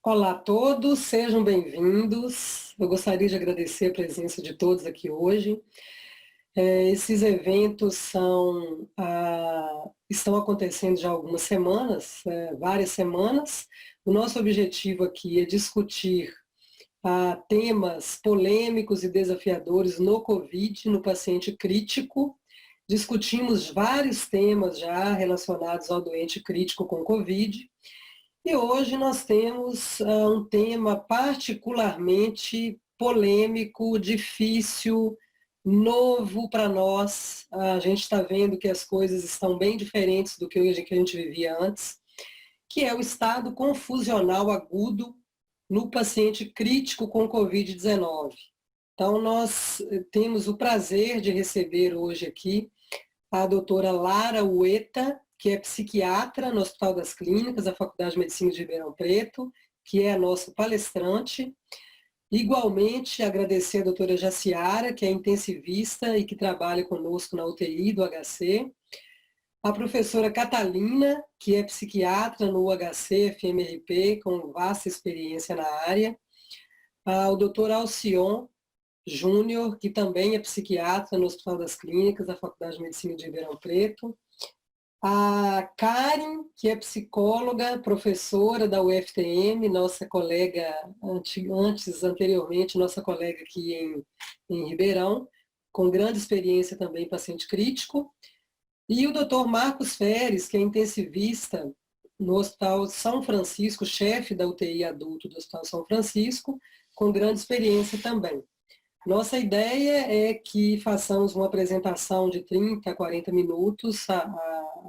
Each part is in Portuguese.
Olá a todos, sejam bem-vindos. Eu gostaria de agradecer a presença de todos aqui hoje. Esses eventos estão acontecendo já há algumas semanas, várias semanas. O nosso objetivo aqui é discutir temas polêmicos e desafiadores no COVID, no paciente crítico. Discutimos vários temas já relacionados ao doente crítico com COVID. E hoje nós temos um tema particularmente polêmico, difícil, novo para nós. A gente está vendo que as coisas estão bem diferentes do que a gente vivia antes, que é o estado confusional agudo no paciente crítico com Covid-19. Então, nós temos o prazer de receber hoje aqui a doutora Lara Ueta, que é psiquiatra no Hospital das Clínicas, da Faculdade de Medicina de Ribeirão Preto, que é a nossa palestrante. Igualmente, agradecer a doutora Jaciara, que é intensivista e que trabalha conosco na UTI do HC. A professora Catalina, que é psiquiatra no UHC, FMRP, com vasta experiência na área. O doutor Alcion Júnior, que também é psiquiatra no Hospital das Clínicas, da Faculdade de Medicina de Ribeirão Preto. A Karen, que é psicóloga, professora da UFTM, nossa colega, anteriormente, nossa colega aqui em Ribeirão, com grande experiência também em paciente crítico. E o Dr. Marcos Feres, que é intensivista no Hospital São Francisco, chefe da UTI adulto do Hospital São Francisco, com grande experiência também. Nossa ideia é que façamos uma apresentação de 30 a 40 minutos, a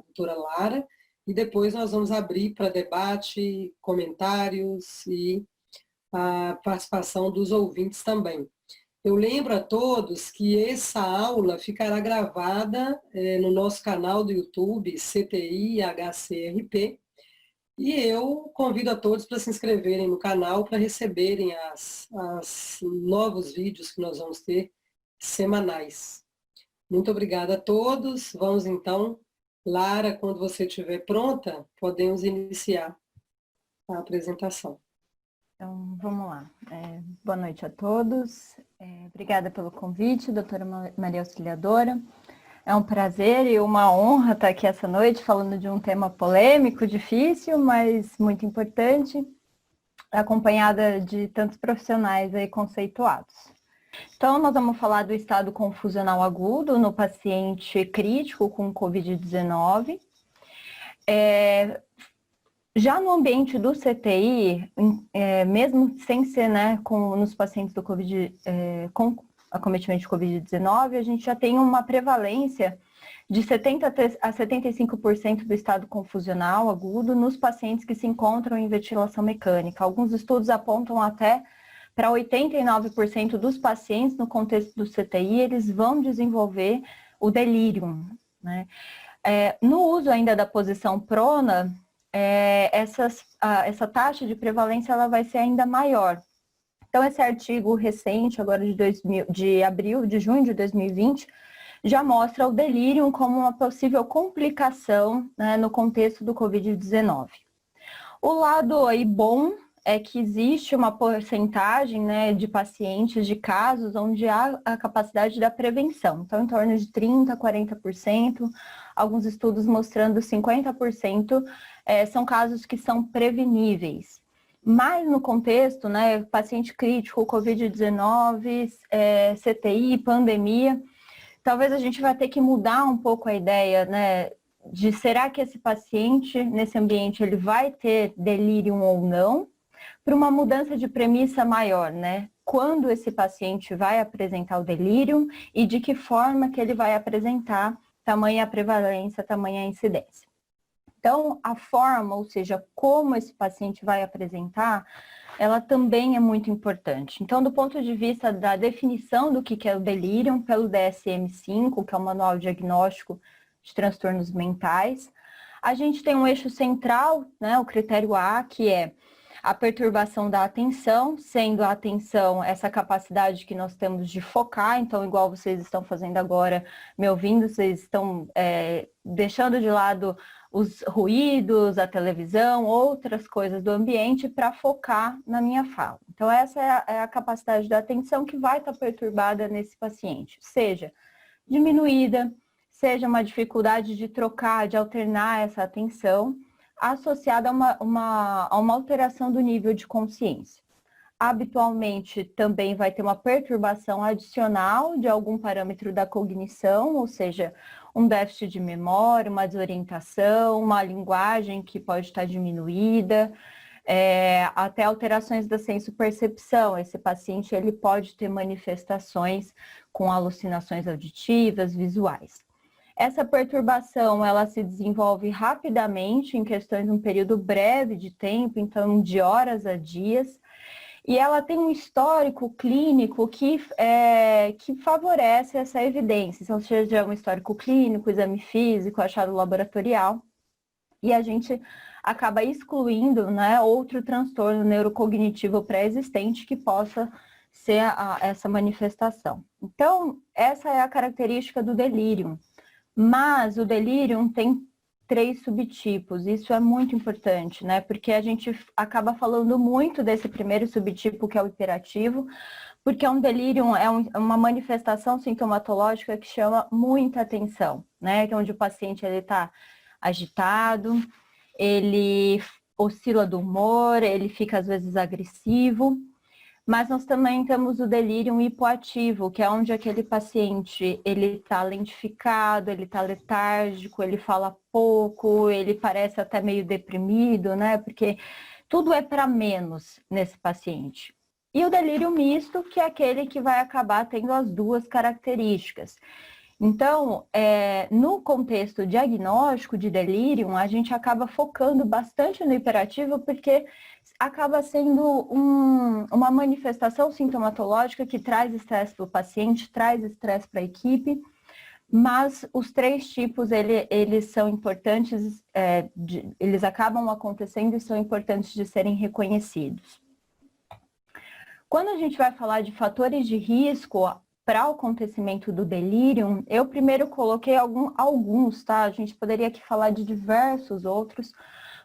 doutora Lara, e depois nós vamos abrir para debate, comentários e a participação dos ouvintes também. Eu lembro a todos que essa aula ficará gravada no nosso canal do YouTube, CTI HCRP, e eu convido a todos para se inscreverem no canal para receberem os novos vídeos que nós vamos ter semanais. Muito obrigada a todos. Vamos então, Lara, quando você estiver pronta, podemos iniciar a apresentação. Então, vamos lá. Boa noite a todos. Obrigada pelo convite, doutora Maria Auxiliadora. É um prazer e uma honra estar aqui essa noite falando de um tema polêmico, difícil, mas muito importante, acompanhada de tantos profissionais aí conceituados. Então, nós vamos falar do estado confusional agudo no paciente crítico com Covid-19. Já no ambiente do CTI, mesmo sem ser nos pacientes do COVID, com acometimento de Covid-19, a gente já tem uma prevalência de 70% a 75% do estado confusional agudo nos pacientes que se encontram em ventilação mecânica. Alguns estudos apontam até para 89% dos pacientes no contexto do CTI, eles vão desenvolver o delírio, né? No uso ainda da posição prona, essa taxa de prevalência ela vai ser ainda maior. Então, esse artigo recente, agora de junho de 2020, já mostra o delírio como uma possível complicação, né, no contexto do Covid-19. O lado aí bom é que existe uma porcentagem, né, de pacientes, de casos, onde há a capacidade da prevenção. Então, em torno de 30% a 40%, alguns estudos mostrando 50% são casos que são preveníveis. Mas no contexto, né, paciente crítico, Covid-19, CTI, pandemia, talvez a gente vai ter que mudar um pouco a ideia, né, de será que esse paciente, nesse ambiente, ele vai ter delírio ou não, para uma mudança de premissa maior, né? Quando esse paciente vai apresentar o delírio e de que forma que ele vai apresentar, tamanha a prevalência, tamanha a incidência. Então, a forma, ou seja, como esse paciente vai apresentar, ela também é muito importante. Então, do ponto de vista da definição do que é o delírio, pelo DSM-5, que é o Manual Diagnóstico de Transtornos Mentais, a gente tem um eixo central, né, o critério A, que é a perturbação da atenção, sendo a atenção essa capacidade que nós temos de focar, então igual vocês estão fazendo agora, me ouvindo, vocês estão deixando de lado os ruídos, a televisão, outras coisas do ambiente para focar na minha fala. Então essa é a capacidade da atenção que vai estar perturbada nesse paciente, seja diminuída, seja uma dificuldade de trocar, de alternar essa atenção, associada a uma alteração do nível de consciência. Habitualmente também vai ter uma perturbação adicional de algum parâmetro da cognição, ou seja, um déficit de memória, uma desorientação, uma linguagem que pode estar diminuída, até alterações da senso-percepção. Esse paciente ele pode ter manifestações com alucinações auditivas, visuais. Essa perturbação, ela se desenvolve rapidamente em questões de um período breve de tempo, então de horas a dias, e ela tem um histórico clínico que favorece essa evidência, então seja um histórico clínico, exame físico, achado laboratorial, e a gente acaba excluindo, né, outro transtorno neurocognitivo pré-existente que possa ser essa manifestação. Então, essa é a característica do delírio. Mas o delírio tem 3 subtipos, isso é muito importante, né? Porque a gente acaba falando muito desse primeiro subtipo, que é o hiperativo, porque um delírio uma manifestação sintomatológica que chama muita atenção, né? Que é onde o paciente está agitado, ele oscila do humor, ele fica às vezes agressivo. Mas nós também temos o delírio hipoativo, que é onde aquele paciente ele está lentificado, ele está letárgico, ele fala pouco, ele parece até meio deprimido, né? Porque tudo é para menos nesse paciente. E o delírio misto, que é aquele que vai acabar tendo as 2 características. Então, no contexto diagnóstico de delírio, a gente acaba focando bastante no hiperativo, porque acaba sendo uma manifestação sintomatológica que traz estresse para o paciente, traz estresse para a equipe, mas os 3 tipos, eles são importantes, eles acabam acontecendo e são importantes de serem reconhecidos. Quando a gente vai falar de fatores de risco para o acontecimento do delírio, eu primeiro coloquei alguns, tá? A gente poderia aqui falar de diversos outros,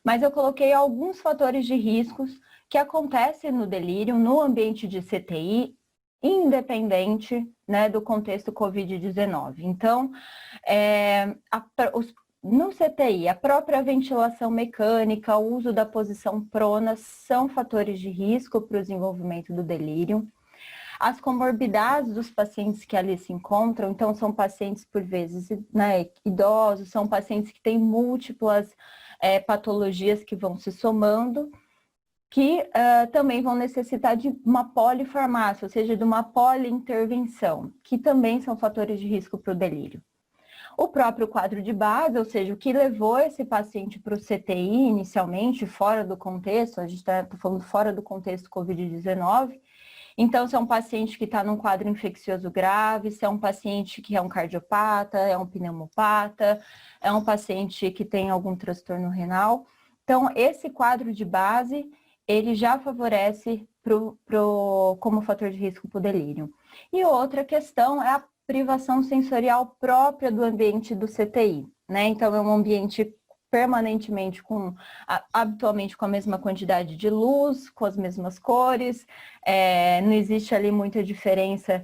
mas eu coloquei alguns fatores de riscos que acontecem no delírio, no ambiente de CTI, independente, né, do contexto Covid-19. Então, no CTI, a própria ventilação mecânica, o uso da posição prona são fatores de risco para o desenvolvimento do delírio. As comorbidades dos pacientes que ali se encontram, então são pacientes por vezes, né, idosos, são pacientes que têm múltiplas patologias que vão se somando, que também vão necessitar de uma polifarmácia, ou seja, de uma poliintervenção, que também são fatores de risco para o delírio. O próprio quadro de base, ou seja, o que levou esse paciente para o CTI inicialmente, fora do contexto, a gente está falando fora do contexto Covid-19, então se é um paciente que está num quadro infeccioso grave, se é um paciente que é um cardiopata, é um pneumopata, é um paciente que tem algum transtorno renal. Então, esse quadro de base, ele já favorece como fator de risco para o delírio. E outra questão é a privação sensorial própria do ambiente do CTI, né? Então, é um ambiente permanentemente habitualmente com a mesma quantidade de luz, com as mesmas cores, não existe ali muita diferença,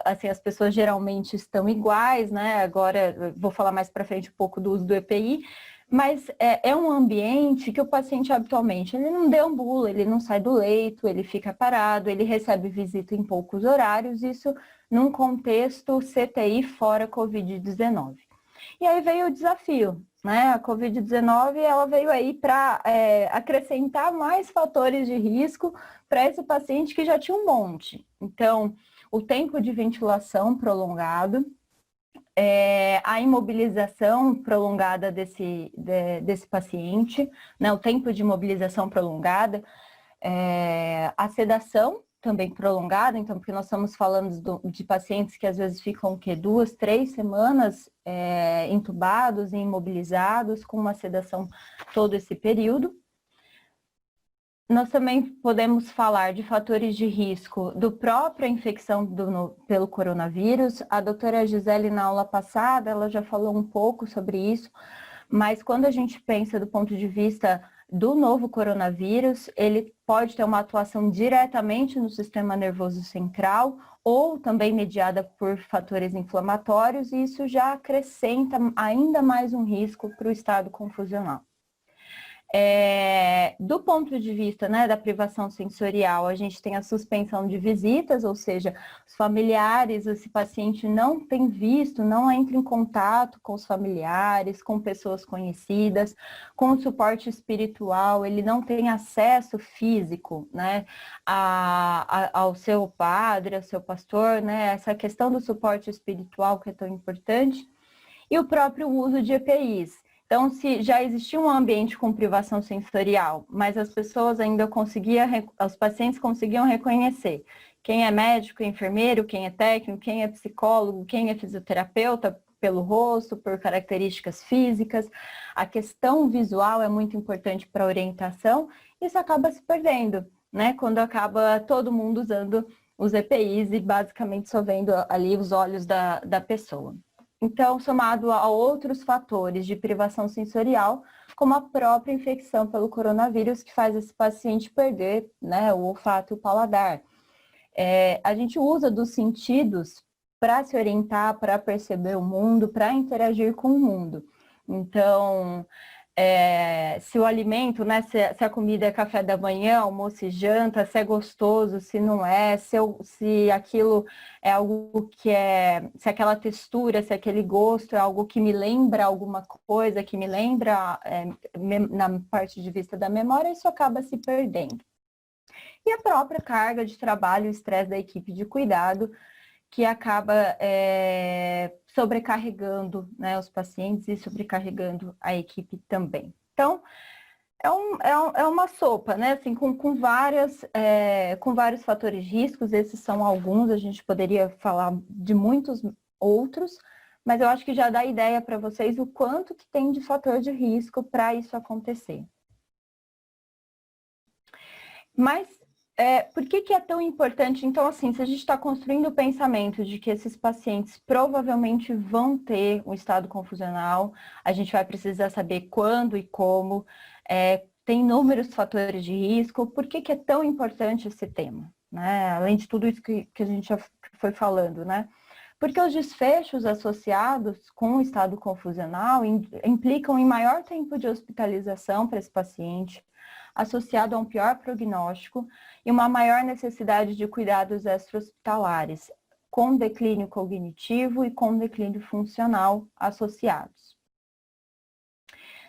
assim, as pessoas geralmente estão iguais, né? Agora, vou falar mais para frente um pouco do uso do EPI, mas é um ambiente que o paciente habitualmente, ele não deambula, ele não sai do leito, ele fica parado, ele recebe visita em poucos horários, isso num contexto CTI fora Covid-19. E aí veio o desafio, né? A Covid-19, ela veio aí para acrescentar mais fatores de risco para esse paciente que já tinha um monte. Então, o tempo de ventilação prolongado, a imobilização prolongada desse paciente, né? O tempo de imobilização prolongada, a sedação também prolongada, então, porque nós estamos falando de pacientes que às vezes ficam 2, 3 semanas entubados e imobilizados com uma sedação todo esse período. Nós também podemos falar de fatores de risco do própria infecção pelo coronavírus. A doutora Gisele, na aula passada, ela já falou um pouco sobre isso, mas quando a gente pensa do ponto de vista do novo coronavírus, ele pode ter uma atuação diretamente no sistema nervoso central ou também mediada por fatores inflamatórios, e isso já acrescenta ainda mais um risco para o estado confusional. Do ponto de vista, né, da privação sensorial, a gente tem a suspensão de visitas, ou seja, os familiares, esse paciente não tem visto, não entra em contato com os familiares, com pessoas conhecidas, com o suporte espiritual, ele não tem acesso físico, né, ao seu padre, ao seu pastor, né, essa questão do suporte espiritual que é tão importante, e o próprio uso de EPIs. Então, se já existia um ambiente com privação sensorial, mas as pessoas ainda os pacientes conseguiam reconhecer quem é médico, enfermeiro, quem é técnico, quem é psicólogo, quem é fisioterapeuta, pelo rosto, por características físicas. A questão visual é muito importante para a orientação, isso acaba se perdendo, né? Quando acaba todo mundo usando os EPIs e basicamente só vendo ali os olhos da pessoa. Então, somado a outros fatores de privação sensorial, como a própria infecção pelo coronavírus, que faz esse paciente perder, né, o olfato e o paladar. A gente usa dos sentidos para se orientar, para perceber o mundo, para interagir com o mundo. Então, se o alimento, né, se a comida é café da manhã, almoço e janta, se é gostoso, se não é, se aquilo é algo se aquela textura, se aquele gosto é algo que me lembra alguma coisa, que me lembra na parte de vista da memória, isso acaba se perdendo. E a própria carga de trabalho, o estresse da equipe de cuidado, que acaba sobrecarregando, né, os pacientes e sobrecarregando a equipe também. Então, é uma sopa, né, assim, com vários fatores de riscos, esses são alguns, a gente poderia falar de muitos outros, mas eu acho que já dá ideia para vocês o quanto que tem de fator de risco para isso acontecer. Mas por que é tão importante? Então, assim, se a gente está construindo o pensamento de que esses pacientes provavelmente vão ter um estado confusional, a gente vai precisar saber quando e como, tem inúmeros fatores de risco, por que é tão importante esse tema? Né? Além de tudo isso que a gente já foi falando, né? Porque os desfechos associados com o estado confusional implicam em maior tempo de hospitalização para esse paciente, associado a um pior prognóstico e uma maior necessidade de cuidados extra-hospitalares, com declínio cognitivo e com declínio funcional associados.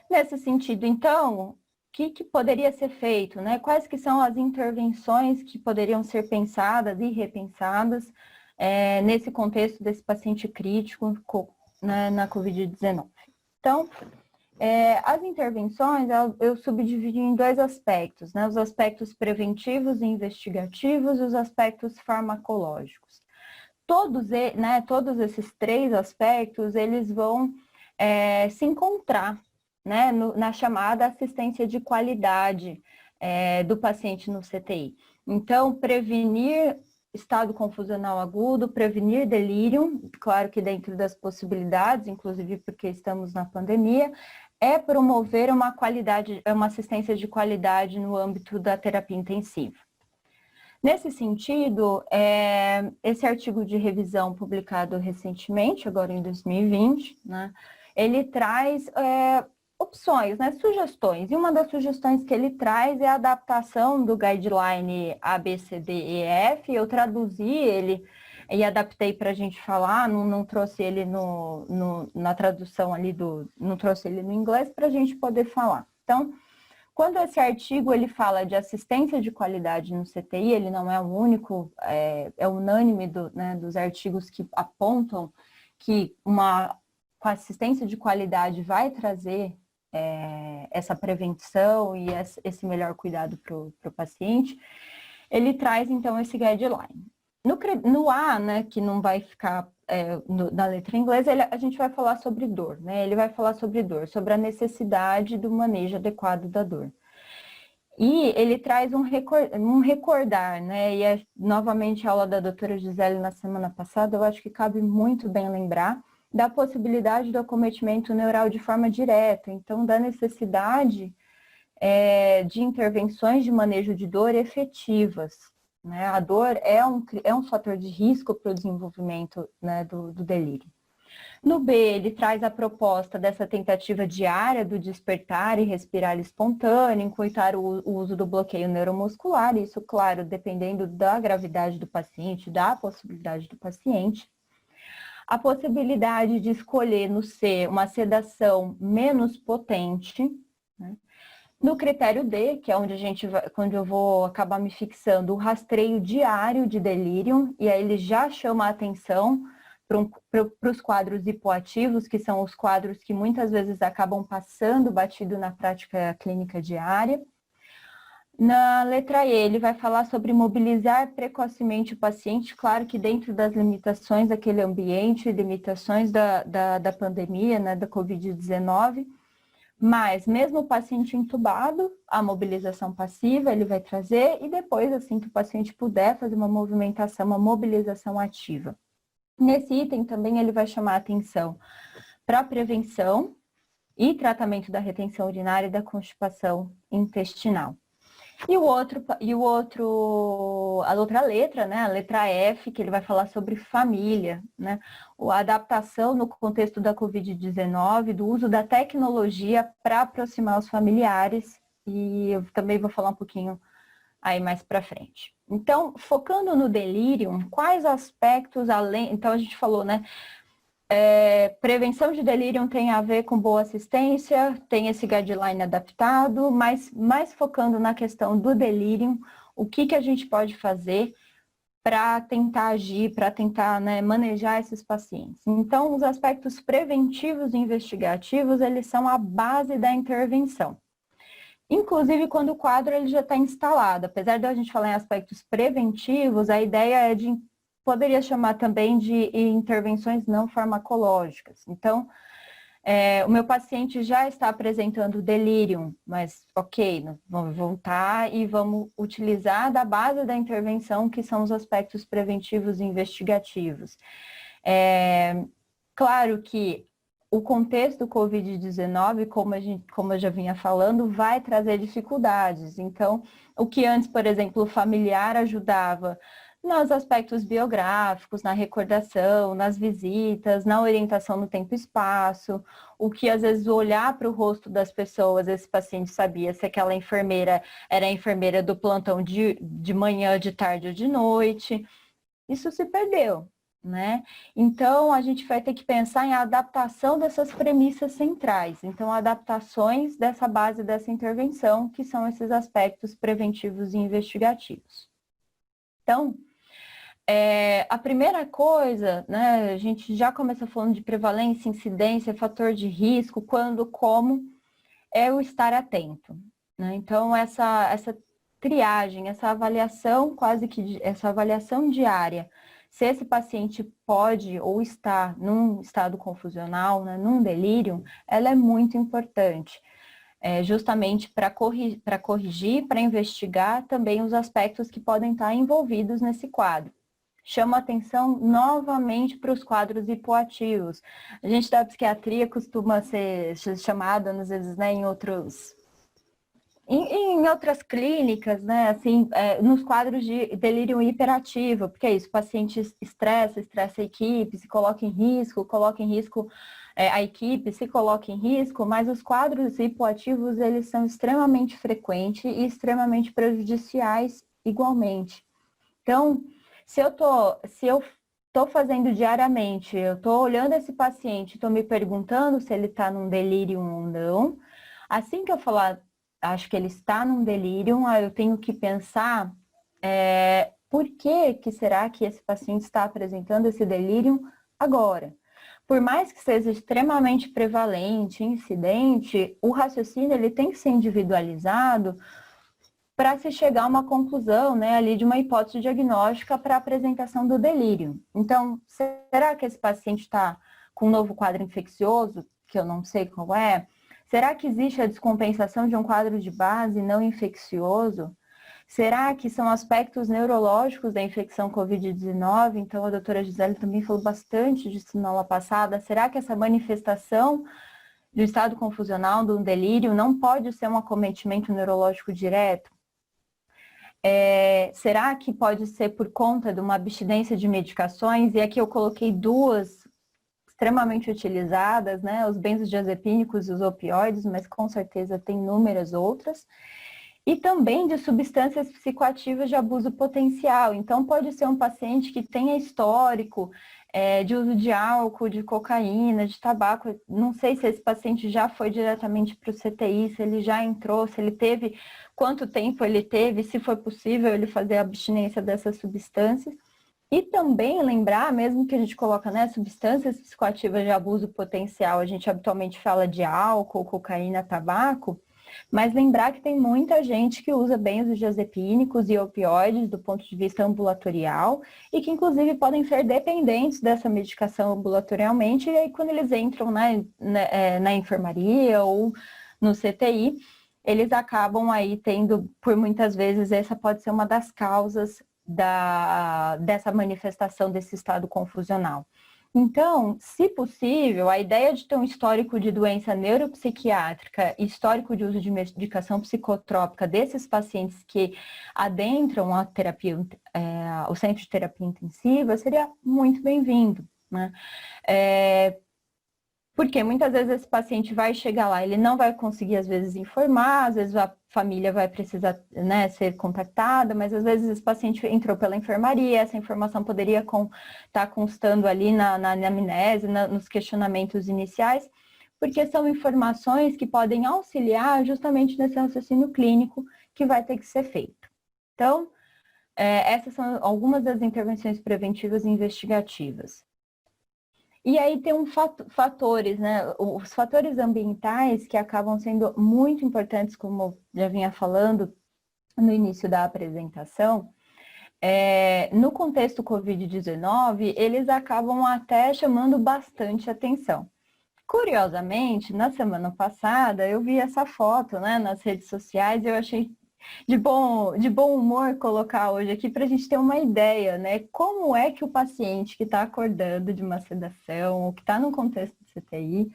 Nesse sentido, então, o que poderia ser feito, né? Quais que são as intervenções que poderiam ser pensadas e repensadas nesse contexto desse paciente crítico na Covid-19? Então, as intervenções, eu subdividi em dois aspectos, né? Os aspectos preventivos e investigativos e os aspectos farmacológicos. Todos esses três aspectos, eles vão se encontrar, né, na chamada assistência de qualidade do paciente no CTI. Então, prevenir estado confusional agudo, prevenir delírio, claro que dentro das possibilidades, inclusive porque estamos na pandemia, promover uma assistência de qualidade no âmbito da terapia intensiva. Nesse sentido, esse artigo de revisão publicado recentemente, agora em 2020, né, ele traz opções, né, sugestões. E uma das sugestões que ele traz é a adaptação do guideline ABCDEF. Eu traduzi ele e adaptei para a gente falar, não trouxe ele na tradução ali não trouxe ele no inglês para a gente poder falar. Então, quando esse artigo ele fala de assistência de qualidade no CTI, ele não é o único, é unânime dos artigos que apontam que com assistência de qualidade vai trazer essa prevenção e esse melhor cuidado para o paciente, ele traz então esse guideline. No A, né, que não vai ficar na letra em inglês, a gente vai falar sobre dor, né? Ele vai falar sobre dor, sobre a necessidade do manejo adequado da dor. E ele traz um recordar, né? Novamente a aula da doutora Gisele na semana passada, eu acho que cabe muito bem lembrar da possibilidade do acometimento neural de forma direta, então da necessidade de intervenções de manejo de dor efetivas. Né? A dor é um fator de risco para o desenvolvimento, né, do delírio. No B, ele traz a proposta dessa tentativa diária do despertar e respirar espontâneo, incluir o uso do bloqueio neuromuscular, isso, claro, dependendo da gravidade do paciente, da possibilidade do paciente. A possibilidade de escolher no C uma sedação menos potente, né? No critério D, que é onde eu vou acabar me fixando, o rastreio diário de delírio, e aí ele já chama a atenção para os quadros hipoativos, que são os quadros que muitas vezes acabam passando batido na prática clínica diária. Na letra E, ele vai falar sobre mobilizar precocemente o paciente, claro que dentro das limitações daquele ambiente, limitações da pandemia, né, da Covid-19, mas mesmo o paciente entubado, a mobilização passiva ele vai trazer e depois, assim que o paciente puder fazer uma movimentação, uma mobilização ativa. Nesse item também ele vai chamar a atenção para a prevenção e tratamento da retenção urinária e da constipação intestinal. A outra letra, né, a letra F, que ele vai falar sobre família, né, a adaptação no contexto da Covid-19, do uso da tecnologia para aproximar os familiares, e eu também vou falar um pouquinho aí mais para frente. Então, focando no delírio, quais aspectos além... Então, a gente falou, né, prevenção de delírio tem a ver com boa assistência, tem esse guideline adaptado, mas mais focando na questão do delírio, o que a gente pode fazer para tentar agir, para tentar, né, manejar esses pacientes. Então, os aspectos preventivos e investigativos, eles são a base da intervenção. Inclusive, quando o quadro ele já está instalado, apesar de a gente falar em aspectos preventivos, a ideia é de poderia chamar também de intervenções não farmacológicas. Então, o meu paciente já está apresentando delírio, mas ok, vamos voltar e vamos utilizar da base da intervenção, que são os aspectos preventivos e investigativos. Claro que o contexto do Covid-19, como eu já vinha falando, vai trazer dificuldades. Então, o que antes, por exemplo, o familiar ajudava nos aspectos biográficos, na recordação, nas visitas, na orientação no tempo e espaço, o que às vezes olhar para o rosto das pessoas, esse paciente sabia se aquela enfermeira era a enfermeira do plantão de manhã, de tarde ou de noite, isso se perdeu, né? Então, a gente vai ter que pensar em adaptação dessas premissas centrais, então adaptações dessa base dessa intervenção, que são esses aspectos preventivos e investigativos. Então, a primeira coisa, né, a gente já começa falando de prevalência, incidência, fator de risco, quando, como, é o estar atento. Né? Então, essa triagem, essa avaliação, essa avaliação diária, se esse paciente pode ou está num estado confusional, né, num delírio, ela é muito importante. Justamente para corrigir, para investigar também os aspectos que podem estar envolvidos nesse quadro. Chama atenção novamente para os quadros hipoativos. A gente da psiquiatria costuma ser chamada, às vezes, né, em outras clínicas, né, assim, nos quadros de delírio hiperativo, porque é isso, o paciente estressa a equipe, se coloca em risco a equipe, se coloca em risco, mas os quadros hipoativos, eles são extremamente frequentes e extremamente prejudiciais igualmente. Então, se eu tô fazendo diariamente, eu tô olhando esse paciente, tô me perguntando se ele está num delírio ou não, assim que eu falar, acho que ele está num delírio, eu tenho que pensar por que será que esse paciente está apresentando esse delírio agora? Por mais que seja extremamente prevalente, incidente, o raciocínio ele tem que ser individualizado para se chegar a uma conclusão, né, ali de uma hipótese diagnóstica para a apresentação do delírio. Então, será que esse paciente está com um novo quadro infeccioso, que eu não sei qual é? Será que existe a descompensação de um quadro de base não infeccioso? Será que são aspectos neurológicos da infecção Covid-19? Então, a doutora Gisele também falou bastante disso na aula passada. Será que essa manifestação do estado confusional, do delírio, não pode ser um acometimento neurológico direto? Será que pode ser por conta de uma abstinência de medicações? E aqui eu coloquei duas extremamente utilizadas, né? Os benzodiazepínicos e os opioides, mas com certeza tem inúmeras outras. E também de substâncias psicoativas de abuso potencial. Então, pode ser um paciente que tenha histórico de uso de álcool, de cocaína, de tabaco. Não sei se esse paciente já foi diretamente para o CTI, se ele já entrou, se ele teve, quanto tempo ele teve, se foi possível ele fazer a abstinência dessas substâncias. E também lembrar, mesmo que a gente coloca, né, substâncias psicoativas de abuso potencial, a gente habitualmente fala de álcool, cocaína, tabaco, mas lembrar que tem muita gente que usa benzodiazepínicos e opioides do ponto de vista ambulatorial e que inclusive podem ser dependentes dessa medicação ambulatorialmente e aí quando eles entram na enfermaria ou no CTI, eles acabam aí tendo, por muitas vezes, essa pode ser uma das causas dessa manifestação desse estado confusional. Então, se possível, a ideia de ter um histórico de doença neuropsiquiátrica e histórico de uso de medicação psicotrópica desses pacientes que adentram a terapia, o centro de terapia intensiva seria muito bem-vindo, né? Porque muitas vezes esse paciente vai chegar lá, ele não vai conseguir, às vezes, informar, às vezes a família vai precisar, né, ser contactada, mas às vezes esse paciente entrou pela enfermaria, essa informação poderia estar constando ali na anamnese, nos questionamentos iniciais, porque são informações que podem auxiliar justamente nesse raciocínio clínico que vai ter que ser feito. Então, essas são algumas das intervenções preventivas e investigativas. E aí tem fatores, né? Os fatores ambientais que acabam sendo muito importantes, como eu já vinha falando no início da apresentação, no contexto Covid-19, eles acabam até chamando bastante atenção. Curiosamente, na semana passada, eu vi essa foto, né, nas redes sociais e eu achei de bom humor colocar hoje aqui para a gente ter uma ideia, né? Como é que o paciente que está acordando de uma sedação, ou que está num contexto de CTI,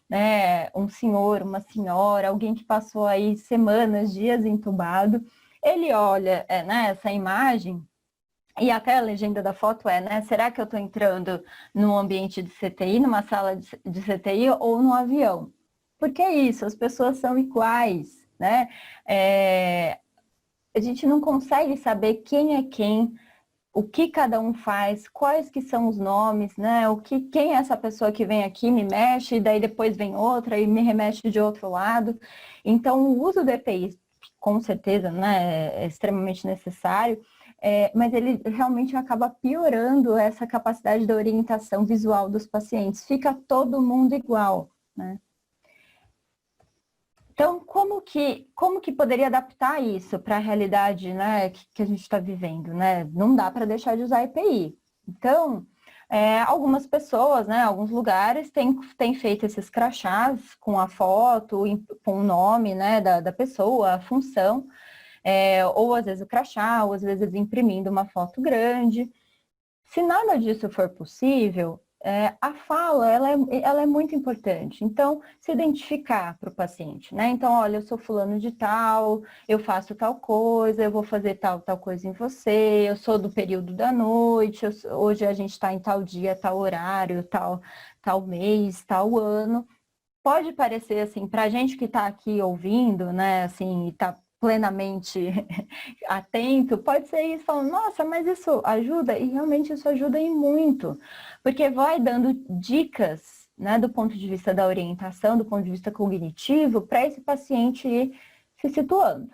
né, um senhor, uma senhora, alguém que passou aí semanas, dias entubado, ele olha né, essa imagem, e até a legenda da foto né? Será que eu estou entrando num ambiente de CTI, numa sala de CTI ou num avião? Porque é isso, as pessoas são iguais, né? A gente não consegue saber quem é quem, o que cada um faz, quais que são os nomes, né? Quem é essa pessoa que vem aqui, me mexe, e daí depois vem outra e me remexe de outro lado. Então, o uso do EPI, com certeza, né, é extremamente necessário, mas ele realmente acaba piorando essa capacidade da orientação visual dos pacientes. Fica todo mundo igual, né? Então, como que poderia adaptar isso para a realidade, né, que a gente está vivendo, né? Não dá para deixar de usar EPI. Então, algumas pessoas, né, alguns lugares têm feito esses crachás com a foto, com o nome, né, da pessoa, a função, ou às vezes o crachá, ou às vezes imprimindo uma foto grande. Se nada disso for possível, a fala, ela é muito importante. Então, se identificar para o paciente, né? Então, olha, eu sou fulano de tal, eu faço tal coisa, eu vou fazer tal coisa em você, eu sou do período da noite, hoje a gente está em tal dia, tal horário, tal mês, tal ano. Pode parecer, assim, para a gente que está aqui ouvindo, né, assim, e está plenamente atento, pode ser isso, falando, nossa, mas isso ajuda? E realmente isso ajuda e muito, porque vai dando dicas, né, do ponto de vista da orientação, do ponto de vista cognitivo, para esse paciente ir se situando.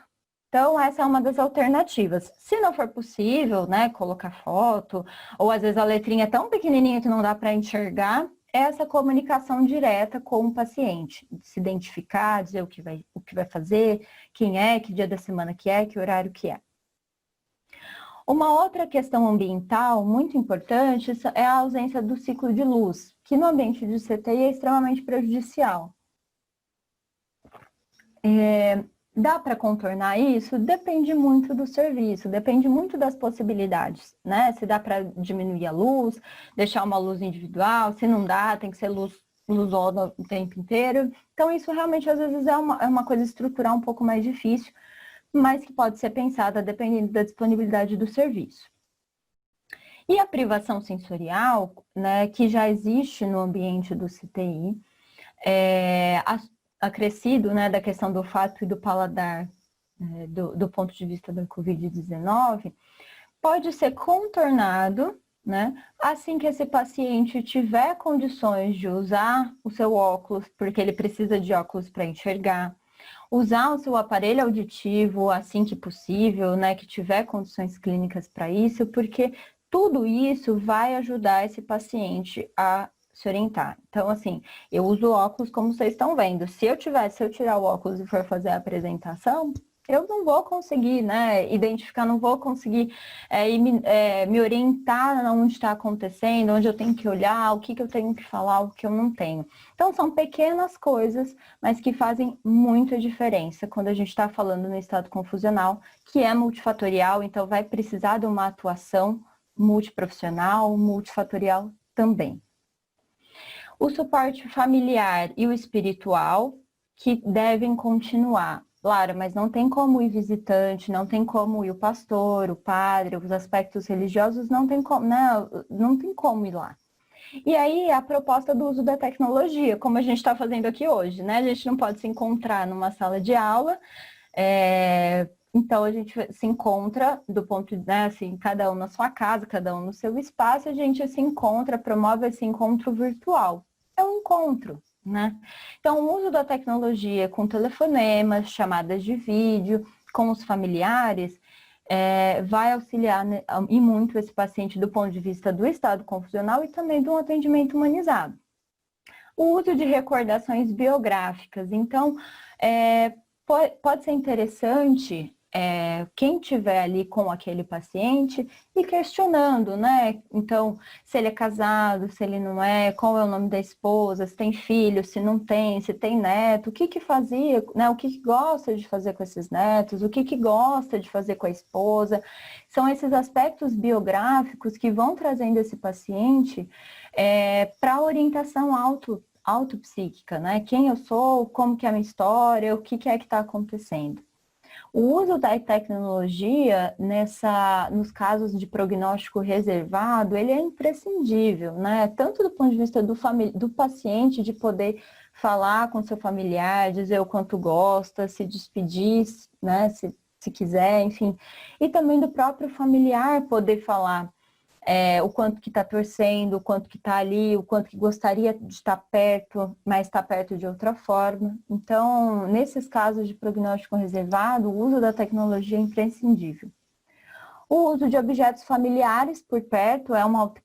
Então, essa é uma das alternativas. Se não for possível, né, colocar foto, ou às vezes a letrinha é tão pequenininha que não dá para enxergar, essa comunicação direta com o paciente, se identificar, dizer o que vai fazer, quem é, que dia da semana que horário que é. Uma outra questão ambiental muito importante é a ausência do ciclo de luz, que no ambiente de CTI é extremamente prejudicial. Dá para contornar isso? Depende muito do serviço, depende muito das possibilidades, né? Se dá para diminuir a luz, deixar uma luz individual, se não dá, tem que ser luzona o tempo inteiro. Então, isso realmente, às vezes, é uma coisa estrutural um pouco mais difícil, mas que pode ser pensada dependendo da disponibilidade do serviço. E a privação sensorial, né, que já existe no ambiente do CTI, acrescido, né, da questão do olfato e do paladar, do ponto de vista da Covid-19, pode ser contornado, né, assim que esse paciente tiver condições de usar o seu óculos, porque ele precisa de óculos para enxergar, usar o seu aparelho auditivo assim que possível, né, que tiver condições clínicas para isso, porque tudo isso vai ajudar esse paciente a se orientar. Então, assim, eu uso óculos como vocês estão vendo. Se eu tirar o óculos e for fazer a apresentação, eu não vou conseguir, né, identificar, não vou conseguir me orientar onde está acontecendo, onde eu tenho que olhar, o que eu tenho que falar, o que eu não tenho. Então, são pequenas coisas, mas que fazem muita diferença quando a gente está falando no estado confusional, que é multifatorial, então vai precisar de uma atuação multiprofissional, multifatorial também. O suporte familiar e o espiritual, que devem continuar. Lara, mas não tem como ir visitante, não tem como ir o pastor, o padre, os aspectos religiosos, não tem como, não tem como ir lá. E aí, a proposta do uso da tecnologia, como a gente está fazendo aqui hoje, né? A gente não pode se encontrar numa sala de aula, então a gente se encontra do ponto de, né, assim, cada um na sua casa, cada um no seu espaço, a gente se encontra, promove esse encontro virtual. É um encontro, né? Então, o uso da tecnologia com telefonemas, chamadas de vídeo, com os familiares, vai auxiliar, né, e muito esse paciente do ponto de vista do estado confusional e também do atendimento humanizado. O uso de recordações biográficas. Então, pode ser interessante quem estiver ali com aquele paciente e questionando, né? Então, se ele é casado, se ele não é, qual é o nome da esposa, se tem filho, se não tem, se tem neto, o que fazia, né? O que gosta de fazer com esses netos, o que gosta de fazer com a esposa. São esses aspectos biográficos que vão trazendo esse paciente para a orientação autopsíquica, né? Quem eu sou, como que é a minha história, o que é que está acontecendo. O uso da tecnologia nos casos de prognóstico reservado, ele é imprescindível, né? Tanto do ponto de vista do paciente, de poder falar com seu familiar, dizer o quanto gosta, se despedir, né? Se quiser, enfim. E também do próprio familiar poder falar o quanto que está torcendo, o quanto que está ali, o quanto que gostaria de estar perto, mas está perto de outra forma. Então, nesses casos de prognóstico reservado, o uso da tecnologia é imprescindível. O uso de objetos familiares por perto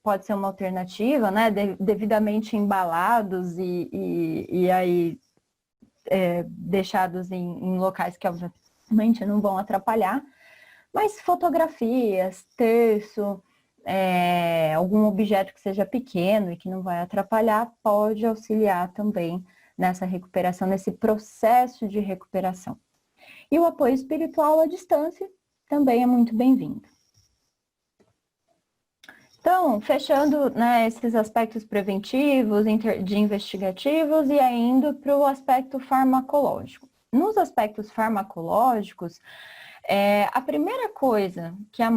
pode ser uma alternativa, né? Devidamente embalados e aí deixados em locais que obviamente não vão atrapalhar. Mas fotografias, terço, algum objeto que seja pequeno e que não vai atrapalhar, pode auxiliar também nessa recuperação, nesse processo de recuperação. E o apoio espiritual à distância também é muito bem-vindo. Então, fechando, né, esses aspectos preventivos, de investigativos e indo para o aspecto farmacológico. Nos aspectos farmacológicos, a primeira coisa, que a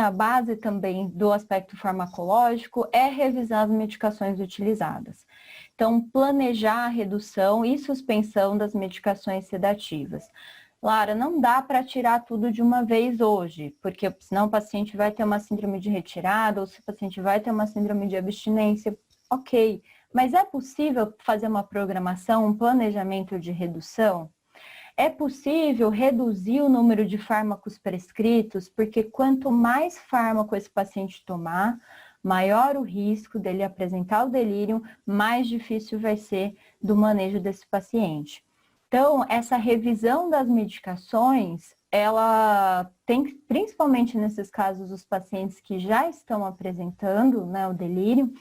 base também do aspecto farmacológico, é revisar as medicações utilizadas. Então, planejar a redução e suspensão das medicações sedativas. Lara, não dá para tirar tudo de uma vez hoje, porque senão o paciente vai ter uma síndrome de retirada, ou se o paciente vai ter uma síndrome de abstinência, ok. Mas é possível fazer uma programação, um planejamento de redução? É possível reduzir o número de fármacos prescritos, porque quanto mais fármaco esse paciente tomar, maior o risco dele apresentar o delírio, mais difícil vai ser do manejo desse paciente. Então, essa revisão das medicações, ela tem, principalmente nesses casos, os pacientes que já estão apresentando, né, o delírio,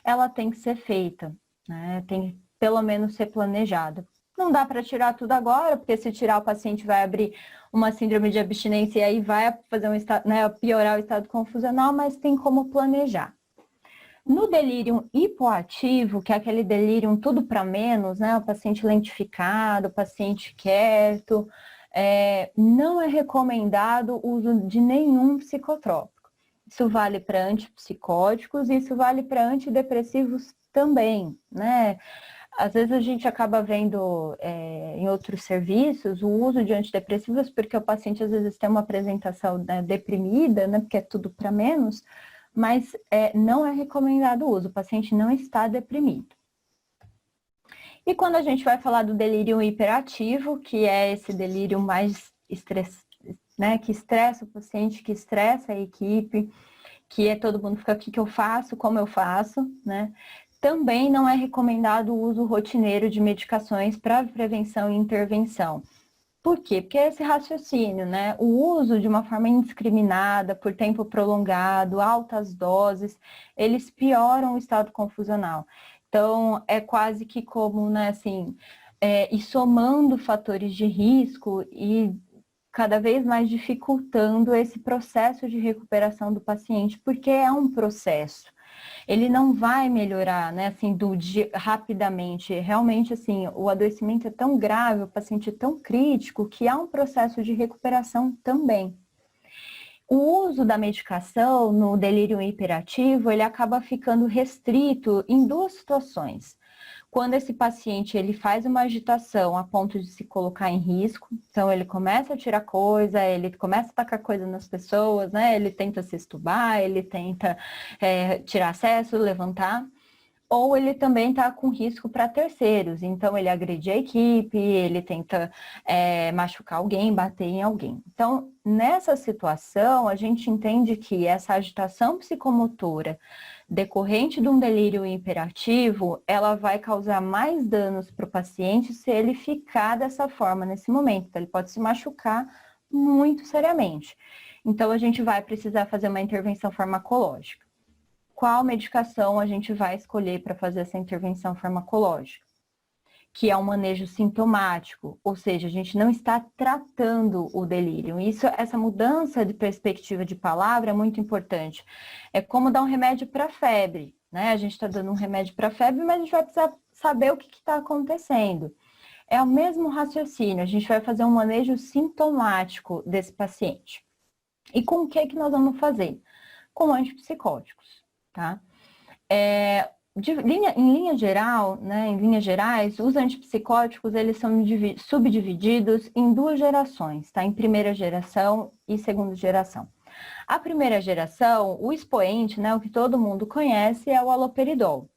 ela tem que ser feita, né, tem que pelo menos ser planejada. Não dá para tirar tudo agora, porque se tirar o paciente vai abrir uma síndrome de abstinência e aí vai fazer né, piorar o estado confusional, mas tem como planejar. No delírio hipoativo, que é aquele delírio tudo para menos, né? O paciente lentificado, o paciente quieto, não é recomendado o uso de nenhum psicotrópico. Isso vale para antipsicóticos e isso vale para antidepressivos também, né? Às vezes a gente acaba vendo em outros serviços o uso de antidepressivos porque o paciente às vezes tem uma apresentação, né, deprimida, né, porque é tudo para menos, mas não é recomendado o uso, o paciente não está deprimido. E quando a gente vai falar do delírio hiperativo, que é esse delírio mais né, que estressa o paciente, que estressa a equipe, que é todo mundo fica, o que eu faço, como eu faço, né? Também não é recomendado o uso rotineiro de medicações para prevenção e intervenção. Por quê? Porque é esse raciocínio, né? O uso de uma forma indiscriminada, por tempo prolongado, altas doses, eles pioram o estado confusional. Então, é quase que como, né, assim, ir somando fatores de risco e cada vez mais dificultando esse processo de recuperação do paciente, porque é um processo. Ele não vai melhorar, né, assim, rapidamente. Realmente, assim, o adoecimento é tão grave, o paciente é tão crítico, que há um processo de recuperação também. O uso da medicação no delírio hiperativo, ele acaba ficando restrito em duas situações. Quando esse paciente ele faz uma agitação a ponto de se colocar em risco, então ele começa a tirar coisa, ele começa a tacar coisa nas pessoas, né? Ele tenta se estubar, ele tenta tirar acesso, levantar, ou ele também está com risco para terceiros, então ele agride a equipe, ele tenta machucar alguém, bater em alguém. Então, nessa situação, a gente entende que essa agitação psicomotora decorrente de um delírio hiperativo, ela vai causar mais danos para o paciente se ele ficar dessa forma nesse momento. Então, ele pode se machucar muito seriamente. Então, a gente vai precisar fazer uma intervenção farmacológica. Qual medicação a gente vai escolher para fazer essa intervenção farmacológica? Que é um manejo sintomático, ou seja, a gente não está tratando o delírio. Essa mudança de perspectiva de palavra é muito importante. É como dar um remédio para febre, né? A gente está dando um remédio para febre, mas a gente vai precisar saber o que está acontecendo. É o mesmo raciocínio, a gente vai fazer um manejo sintomático desse paciente. E com o que nós vamos fazer? Com antipsicóticos, tá? Em linha geral, né, em linhas gerais, os antipsicóticos eles são subdivididos em duas gerações, tá? Em primeira geração e segunda geração. A primeira geração, o expoente, né, o que todo mundo conhece, é o haloperidol.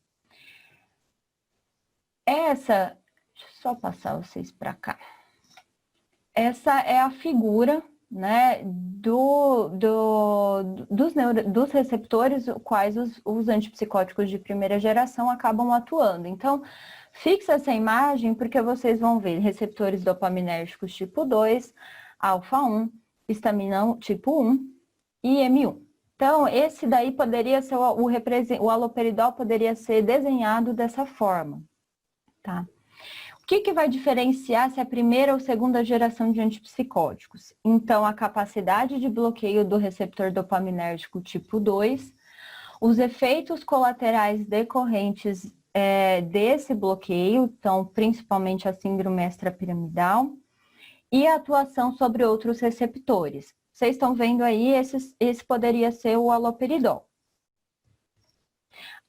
Deixa eu só passar vocês para cá. Essa é a figura, né, dos receptores quais os antipsicóticos de primeira geração acabam atuando. Então, fixa essa imagem porque vocês vão ver receptores dopaminérgicos tipo 2, alfa-1, histamina tipo 1 e M1. Então, esse daí poderia ser, o haloperidol poderia ser desenhado dessa forma, tá? O que vai diferenciar se é a primeira ou segunda geração de antipsicóticos? Então, a capacidade de bloqueio do receptor dopaminérgico tipo 2, os efeitos colaterais decorrentes desse bloqueio, então, principalmente a síndrome extrapiramidal, e a atuação sobre outros receptores. Vocês estão vendo aí, esse poderia ser o haloperidol.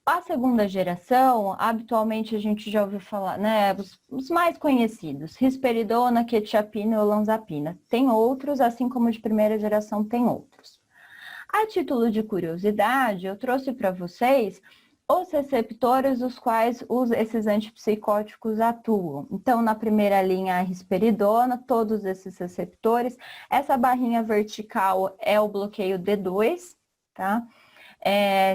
A segunda geração, habitualmente a gente já ouviu falar, né, os mais conhecidos, risperidona, quetiapina e olanzapina. Tem outros, assim como de primeira geração tem outros. A título de curiosidade, eu trouxe para vocês os receptores os quais esses antipsicóticos atuam. Então, na primeira linha, a risperidona, todos esses receptores. Essa barrinha vertical é o bloqueio D2, tá?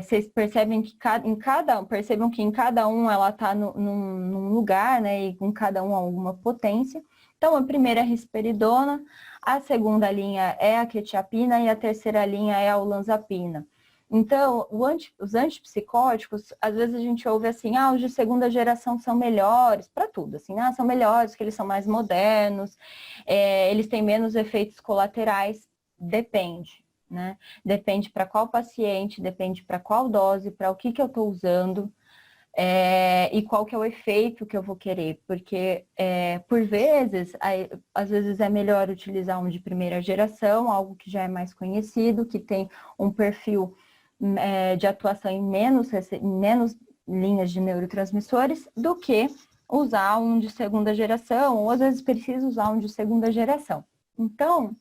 Vocês percebem que em cada um ela está num lugar, né? E com cada um alguma potência. Então, a primeira é a risperidona, a segunda linha é a quetiapina e a terceira linha é a olanzapina. Então, os antipsicóticos, às vezes a gente ouve assim, os de segunda geração são melhores, para tudo, assim, são melhores, que eles são mais modernos, eles têm menos efeitos colaterais, depende, né? Depende para qual paciente, depende para qual dose, para o que eu estou usando, e qual que é o efeito que eu vou querer, porque por vezes, às vezes é melhor utilizar um de primeira geração, algo que já é mais conhecido, que tem um perfil de atuação em menos linhas de neurotransmissores, do que usar um de segunda geração, ou às vezes precisa usar um de segunda geração. Então,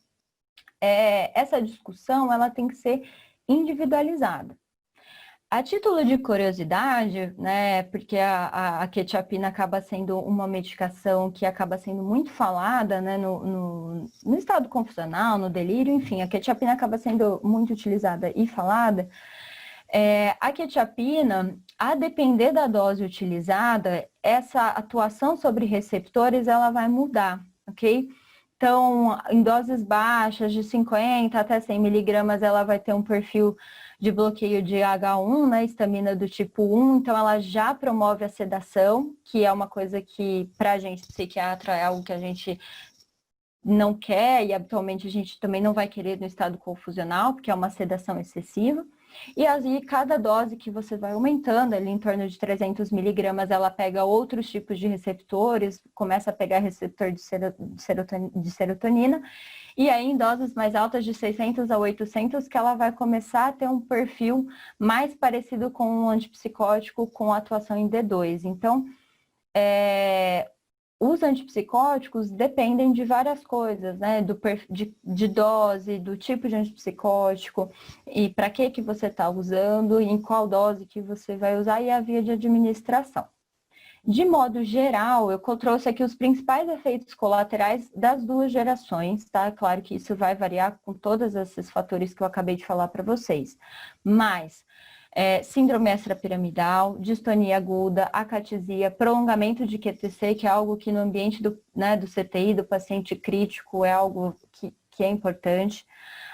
essa discussão ela tem que ser individualizada. A título de curiosidade, né, porque a quetiapina acaba sendo uma medicação que acaba sendo muito falada, né, no estado confusional, no delírio, enfim, a quetiapina acaba sendo muito utilizada e falada. A quetiapina, a depender da dose utilizada, essa atuação sobre receptores, ela vai mudar, ok? Então, em doses baixas, de 50 até 100 miligramas, ela vai ter um perfil de bloqueio de H1, né, histamina do tipo 1, então ela já promove a sedação, que é uma coisa que, para a gente, psiquiatra, é algo que a gente não quer, e habitualmente a gente também não vai querer no estado confusional, porque é uma sedação excessiva. E aí, cada dose que você vai aumentando, ali em torno de 300 miligramas, ela pega outros tipos de receptores, começa a pegar receptor de serotonina, e aí em doses mais altas, de 600 a 800, que ela vai começar a ter um perfil mais parecido com um antipsicótico com atuação em D2. Então, os antipsicóticos dependem de várias coisas, né? De dose, do tipo de antipsicótico, e para que você está usando, e em qual dose que você vai usar, e a via de administração. De modo geral, eu trouxe aqui os principais efeitos colaterais das duas gerações, tá? Claro que isso vai variar com todos esses fatores que eu acabei de falar para vocês. Mas síndrome extrapiramidal, distonia aguda, acatesia, prolongamento de QTC, que é algo que no ambiente do CTI, do paciente crítico, é algo que é importante.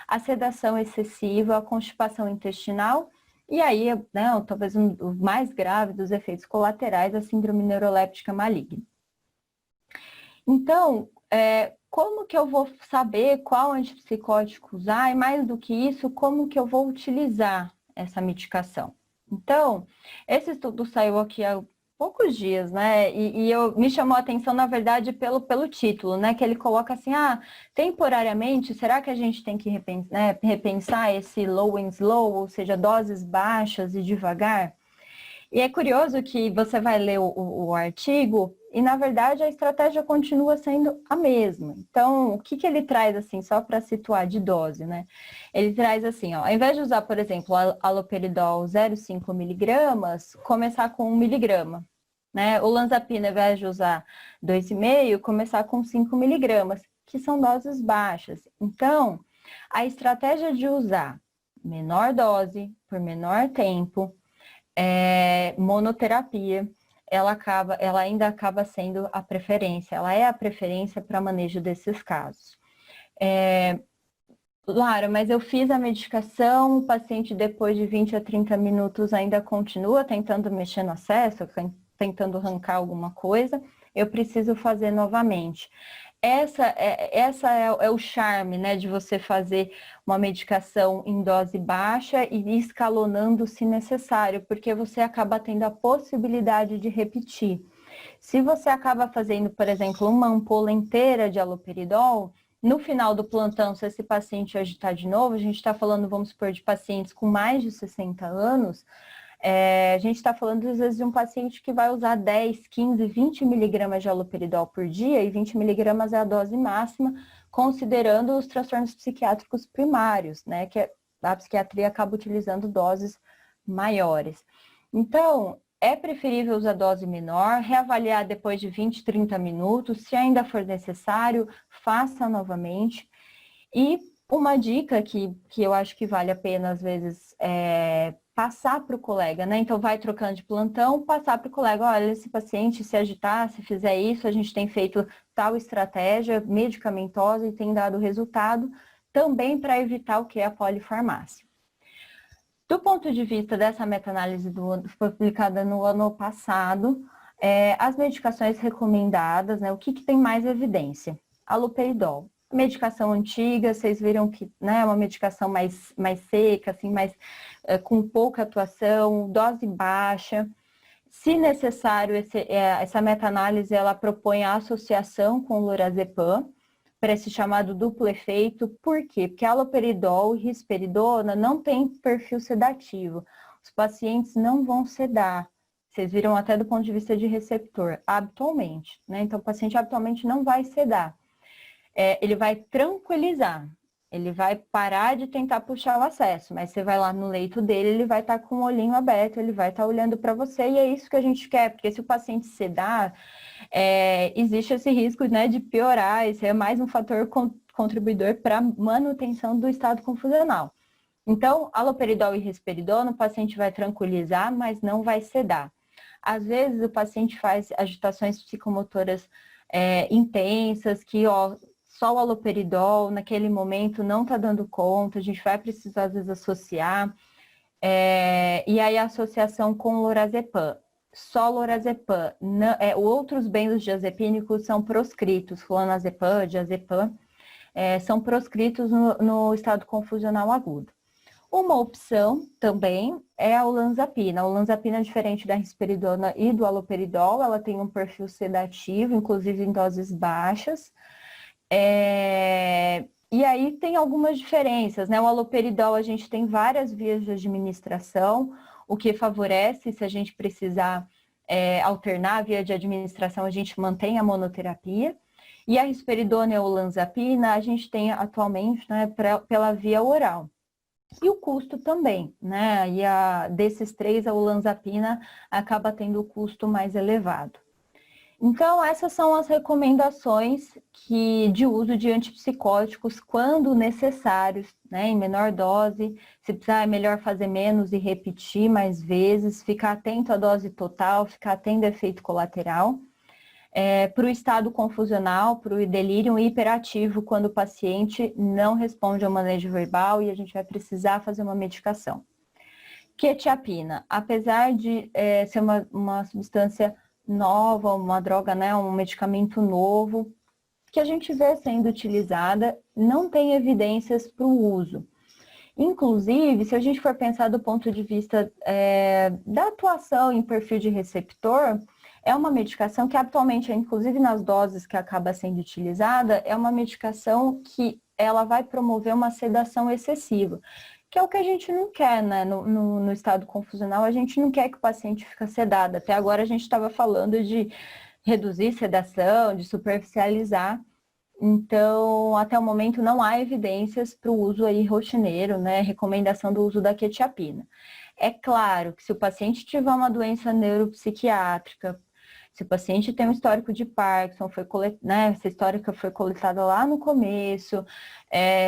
A sedação excessiva, a constipação intestinal, e aí, né, talvez o mais grave dos efeitos colaterais, a síndrome neuroléptica maligna. Então, como que eu vou saber qual antipsicótico usar? E mais do que isso, como que eu vou utilizar essa medicação? Então, esse estudo saiu aqui há poucos dias, né? E me chamou a atenção, na verdade, pelo título, né? Que ele coloca assim, temporariamente, será que a gente tem que repensar esse low and slow, ou seja, doses baixas e devagar? E é curioso que você vai ler o artigo e, na verdade, a estratégia continua sendo a mesma. Então, o que ele traz, assim, só para situar de dose, né? Ele traz assim, ao invés de usar, por exemplo, aloperidol 0,5 miligramas, começar com 1 miligrama. Né? O Lanzapina, ao invés de usar 2,5, começar com 5 miligramas, que são doses baixas. Então, a estratégia de usar menor dose por menor tempo, monoterapia, ela ainda acaba sendo a preferência, ela é a preferência para manejo desses casos. Lara, mas eu fiz a medicação, o paciente depois de 20 a 30 minutos ainda continua tentando mexer no acesso, tentando arrancar alguma coisa, eu preciso fazer novamente. Essa é o charme, né, de você fazer uma medicação em dose baixa e ir escalonando se necessário, porque você acaba tendo a possibilidade de repetir. Se você acaba fazendo, por exemplo, uma ampola inteira de haloperidol, no final do plantão, se esse paciente agitar de novo, a gente está falando, vamos supor, de pacientes com mais de 60 anos, a gente está falando, às vezes, de um paciente que vai usar 10, 15, 20 miligramas de haloperidol por dia, e 20 miligramas é a dose máxima, considerando os transtornos psiquiátricos primários, né, que a psiquiatria acaba utilizando doses maiores. Então, é preferível usar dose menor, reavaliar depois de 20, 30 minutos, se ainda for necessário, faça novamente. E uma dica que eu acho que vale a pena, às vezes, passar para o colega, né? Então, vai trocando de plantão, passar para o colega, olha, esse paciente se agitar, se fizer isso, a gente tem feito tal estratégia medicamentosa e tem dado resultado, também para evitar o que é a polifarmácia. Do ponto de vista dessa meta-análise publicada no ano passado, as medicações recomendadas, né, o que tem mais evidência? Haloperidol. Medicação antiga, vocês viram que, né, é uma medicação mais seca, assim, com pouca atuação, dose baixa. Se necessário, essa meta-análise ela propõe a associação com lorazepam para esse chamado duplo efeito. Por quê? Porque haloperidol e risperidona não tem perfil sedativo. Os pacientes não vão sedar. Vocês viram até do ponto de vista de receptor, habitualmente, né? Então, o paciente habitualmente não vai sedar. Ele vai tranquilizar. Ele vai parar de tentar puxar o acesso, mas você vai lá no leito dele, ele vai estar com o olhinho aberto, ele vai estar olhando para você, e é isso que a gente quer, porque se o paciente sedar, existe esse risco, né, de piorar, esse é mais um fator contribuidor para a manutenção do estado confusional. Então, haloperidol e risperidona, o paciente vai tranquilizar, mas não vai sedar. Às vezes, o paciente faz agitações psicomotoras intensas, que, só o haloperidol, naquele momento, não está dando conta, a gente vai precisar, às vezes, associar. E aí, a associação com lorazepam. Só lorazepam. Outros benzodiazepínicos são proscritos, clonazepam, diazepam, são proscritos no estado confusional agudo. Uma opção também é a olanzapina. A olanzapina é diferente da risperidona e do haloperidol, ela tem um perfil sedativo, inclusive em doses baixas. E aí tem algumas diferenças, né? O haloperidol, a gente tem várias vias de administração, o que favorece, se a gente precisar alternar a via de administração, a gente mantém a monoterapia. E a risperidona e a olanzapina, a gente tem atualmente, né, pela via oral. E o custo também, né? E desses três, a olanzapina acaba tendo o custo mais elevado. Então, essas são as recomendações de uso de antipsicóticos quando necessários, né, em menor dose. Se precisar, é melhor fazer menos e repetir mais vezes, ficar atento à dose total, ficar atento ao efeito colateral. Para o estado confusional, para o delírio hiperativo, quando o paciente não responde ao manejo verbal e a gente vai precisar fazer uma medicação. Quetiapina, apesar de ser uma substância nova, uma droga, né, um medicamento novo, que a gente vê sendo utilizada, não tem evidências para o uso. Inclusive, se a gente for pensar do ponto de vista da atuação em perfil de receptor, é uma medicação que atualmente, inclusive nas doses que acaba sendo utilizada, é uma medicação que ela vai promover uma sedação excessiva, que é o que a gente não quer, né? No estado confusional, a gente não quer que o paciente fique sedado. Até agora a gente estava falando de reduzir sedação, de superficializar. Então, até o momento não há evidências para o uso aí rotineiro, né? Recomendação do uso da quetiapina. É claro que se o paciente tiver uma doença neuropsiquiátrica, se o paciente tem um histórico de Parkinson, essa histórica foi coletada lá no começo,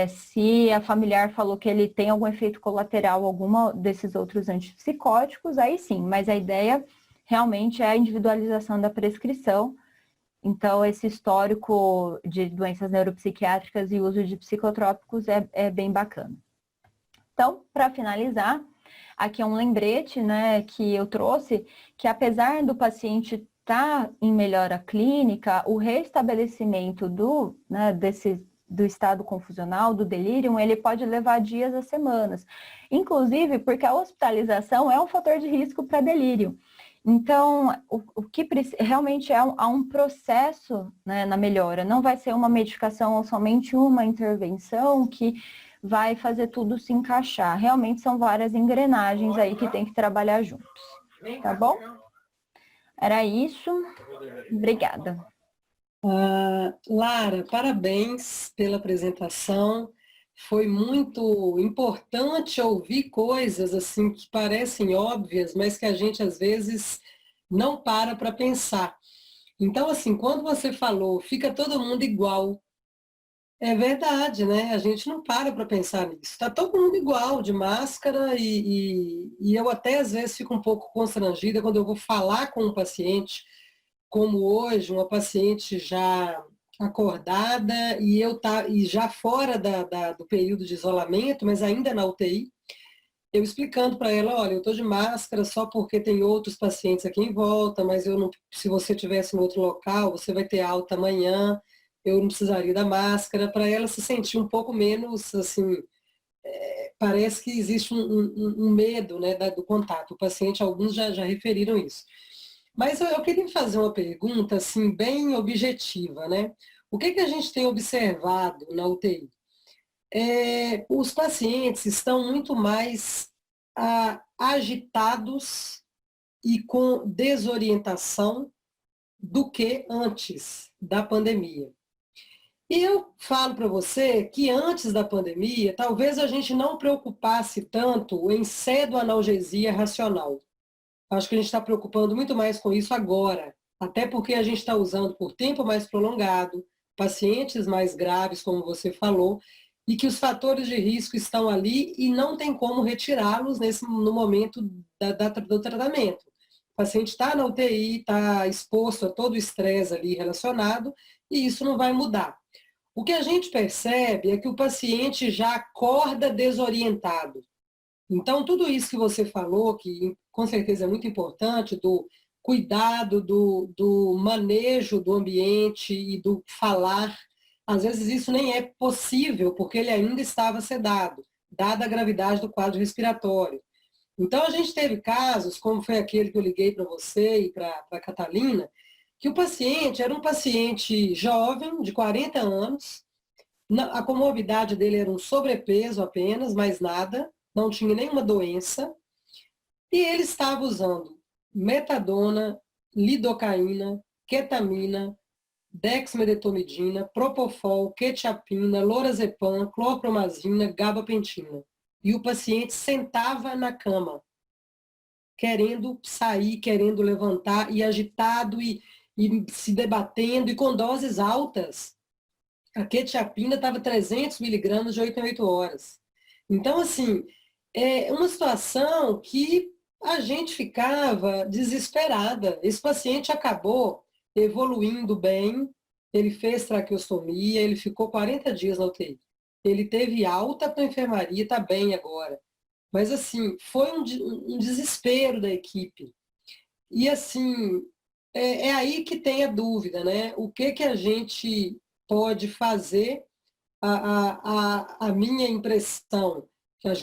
se a familiar falou que ele tem algum efeito colateral, alguma desses outros antipsicóticos, aí sim, mas a ideia realmente é a individualização da prescrição. Então, esse histórico de doenças neuropsiquiátricas e uso de psicotrópicos é bem bacana. Então, para finalizar, aqui é um lembrete, né, que eu trouxe, que apesar do paciente estar em melhora clínica, o restabelecimento do estado confusional, do delírio, ele pode levar dias a semanas. Inclusive, porque a hospitalização é um fator de risco para delírio. Então, o que realmente há um processo, né, na melhora. Não vai ser uma medicação ou somente uma intervenção que vai fazer tudo se encaixar. Realmente são várias engrenagens aí que tem que trabalhar juntos. Tá bom? Era isso. Obrigada. Lara, parabéns pela apresentação. Foi muito importante ouvir coisas assim que parecem óbvias, mas que a gente às vezes não para pensar. Então, assim, quando você falou, fica todo mundo igual, é verdade, né? A gente não para pensar nisso. Está todo mundo igual, de máscara, e eu até às vezes fico um pouco constrangida quando eu vou falar com um paciente, como hoje, uma paciente já acordada e já fora do período de isolamento, mas ainda na UTI. eu explicando para ela, olha, eu estou de máscara só porque tem outros pacientes aqui em volta, mas eu não, se você estivesse em outro local, você vai ter alta amanhã, eu não precisaria da máscara, para ela se sentir um pouco menos, assim, parece que existe um medo, né, do contato. O paciente, alguns já referiram isso. Mas eu queria fazer uma pergunta, assim, bem objetiva, né? O que a gente tem observado na UTI? Os pacientes estão muito mais agitados e com desorientação do que antes da pandemia. E eu falo para você que antes da pandemia, talvez a gente não preocupasse tanto em pseudoanalgesia racional. Acho que a gente está preocupando muito mais com isso agora, até porque a gente está usando por tempo mais prolongado, pacientes mais graves, como você falou, e que os fatores de risco estão ali e não tem como retirá-los no momento do tratamento. O paciente está na UTI, está exposto a todo o estresse ali relacionado, e isso não vai mudar. O que a gente percebe é que o paciente já acorda desorientado. Então, tudo isso que você falou, que com certeza é muito importante, do cuidado, do manejo do ambiente e do falar, às vezes isso nem é possível, porque ele ainda estava sedado, dada a gravidade do quadro respiratório. Então, a gente teve casos, como foi aquele que eu liguei para você e para a Catalina, que o paciente era um paciente jovem, de 40 anos, a comorbidade dele era um sobrepeso apenas, mais nada, não tinha nenhuma doença, e ele estava usando metadona, lidocaína, ketamina, dexmedetomidina, propofol, quetiapina, lorazepam, clorpromazina, gabapentina. E o paciente sentava na cama, querendo sair, querendo levantar, e agitado, e se debatendo, e com doses altas. A quetiapina estava 300 miligramas de 8 em 8 horas. Então, assim, é uma situação que a gente ficava desesperada. Esse paciente acabou evoluindo bem, ele fez traqueostomia, ele ficou 40 dias na UTI. Ele teve alta para a enfermaria, está bem agora. Mas, assim, foi um desespero da equipe. E, assim, é aí que tem a dúvida, né? O que a gente pode fazer? A minha impressão,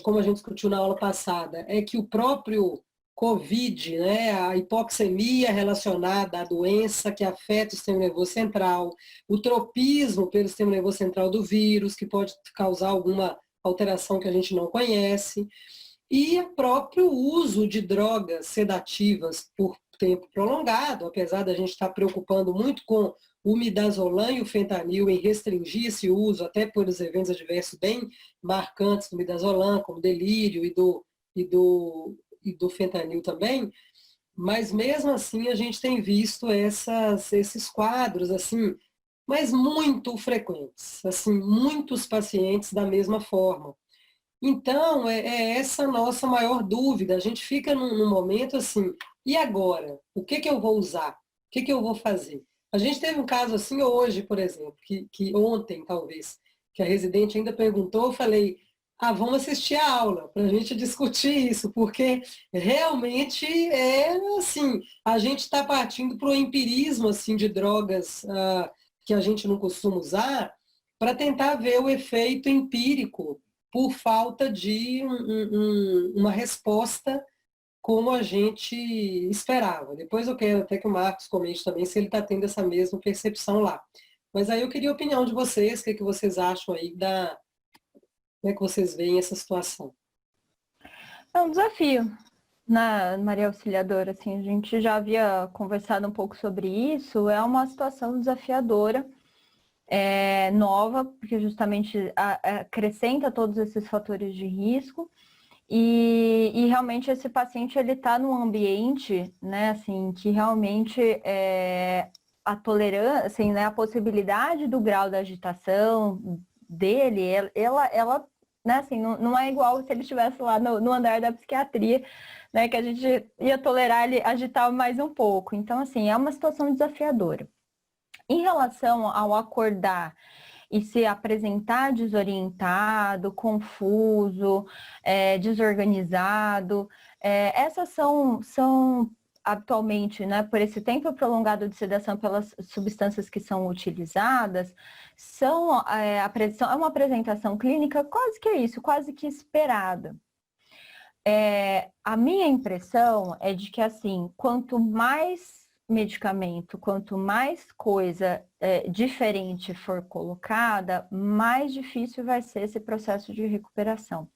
como a gente discutiu na aula passada, é que o próprio COVID, né, a hipoxemia relacionada à doença que afeta o sistema nervoso central, o tropismo pelo sistema nervoso central do vírus, que pode causar alguma alteração que a gente não conhece, e o próprio uso de drogas sedativas por tempo prolongado, apesar da gente estar preocupando muito com o midazolam e o fentanil em restringir esse uso, até por os eventos adversos bem marcantes do midazolam, como delírio e do fentanil também, mas mesmo assim a gente tem visto esses quadros, assim, mas muito frequentes, assim, muitos pacientes da mesma forma. Então, é essa a nossa maior dúvida. A gente fica num momento assim, e agora? O que eu vou usar? O que eu vou fazer? A gente teve um caso assim hoje, por exemplo, que ontem, talvez, que a residente ainda perguntou, eu falei, vamos assistir a aula para a gente discutir isso, porque realmente é assim, a gente está partindo para o empirismo assim, de drogas que a gente não costuma usar, para tentar ver o efeito empírico por falta de uma resposta como a gente esperava. Depois eu quero até que o Marcos comente também se ele está tendo essa mesma percepção lá. Mas aí eu queria a opinião de vocês, o que vocês acham aí como é que vocês veem essa situação? É um desafio na Maria Auxiliadora, assim, a gente já havia conversado um pouco sobre isso, é uma situação desafiadora, nova, porque justamente acrescenta todos esses fatores de risco, e realmente esse paciente ele está num ambiente, né, assim, que realmente a tolerância, assim, né, a possibilidade do grau da agitação dele, ela né, assim, não é igual se ele estivesse lá no andar da psiquiatria, né, que a gente ia tolerar ele agitar mais um pouco. Então, assim, é uma situação desafiadora. Em relação ao acordar e se apresentar desorientado, confuso, desorganizado. Essas são atualmente, né, por esse tempo prolongado de sedação pelas substâncias que são utilizadas, é uma apresentação clínica quase que isso, quase que esperada. A minha impressão é de que, assim, quanto mais medicamento, quanto mais coisa diferente for colocada, mais difícil vai ser esse processo de recuperação.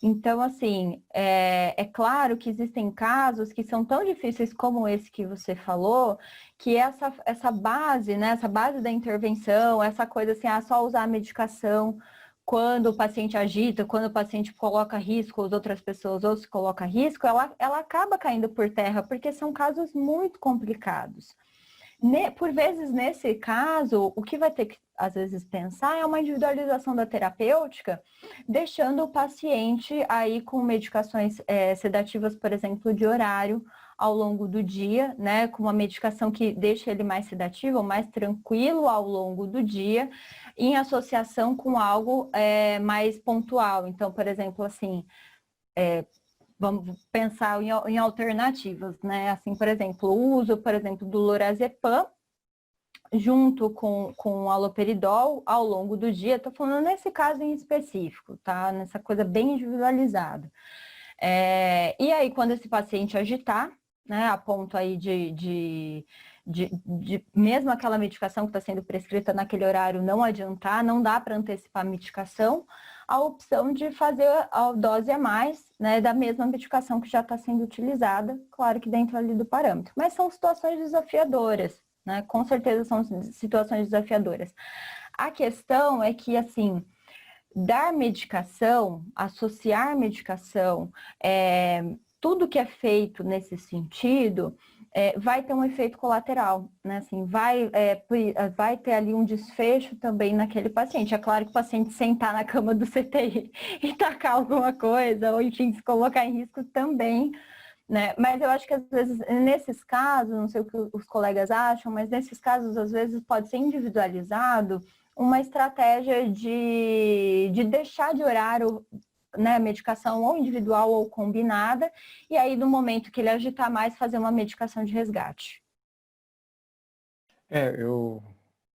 Então, assim, é claro que existem casos que são tão difíceis como esse que você falou, que essa base, né, essa base da intervenção, essa coisa assim, só usar a medicação quando o paciente agita, quando o paciente coloca risco às outras pessoas ou se coloca risco, ela acaba caindo por terra, porque são casos muito complicados. Por vezes, nesse caso, o que vai ter que, às vezes, pensar é uma individualização da terapêutica, deixando o paciente aí com medicações sedativas, por exemplo, de horário, ao longo do dia, né, com uma medicação que deixa ele mais sedativo, mais tranquilo ao longo do dia, em associação com algo mais pontual. Então, por exemplo, assim, vamos pensar em alternativas, né? Assim, por exemplo, o uso, por exemplo, do lorazepam junto com o haloperidol ao longo do dia. Estou falando nesse caso em específico, tá? Nessa coisa bem individualizada. E aí, quando esse paciente agitar, né, a ponto aí de mesmo aquela medicação que está sendo prescrita naquele horário não adiantar, não dá para antecipar a medicação, a opção de fazer a dose a mais, né, da mesma medicação que já está sendo utilizada, claro que dentro ali do parâmetro. Mas são situações desafiadoras, né, com certeza são situações desafiadoras. A questão é que, assim, dar medicação, associar medicação, tudo que é feito nesse sentido vai ter um efeito colateral, né? Assim, vai ter ali um desfecho também naquele paciente. É claro que o paciente sentar na cama do CTI e tacar alguma coisa, ou enfim, se colocar em risco também, né? Mas eu acho que às vezes, nesses casos, não sei o que os colegas acham, mas nesses casos, às vezes, pode ser individualizado uma estratégia de deixar de horário, né, medicação ou individual ou combinada, e aí no momento que ele agitar mais, fazer uma medicação de resgate. Eu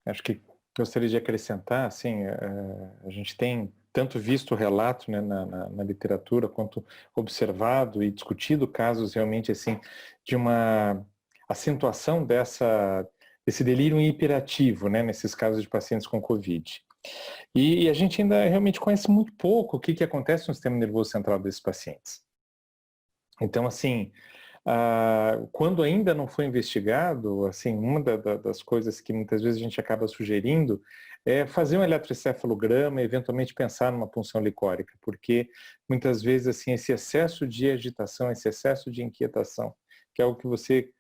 acho que gostaria de acrescentar, assim, a gente tem tanto visto o relato, né, na literatura, quanto observado e discutido casos realmente, assim, de uma acentuação desse delírio hiperativo, né, nesses casos de pacientes com Covid. E a gente ainda realmente conhece muito pouco o que acontece no sistema nervoso central desses pacientes. Então, assim, quando ainda não foi investigado, assim, uma das coisas que muitas vezes a gente acaba sugerindo é fazer um eletroencefalograma e eventualmente pensar numa punção licórica, porque muitas vezes, assim, esse excesso de agitação, esse excesso de inquietação, que é algo que você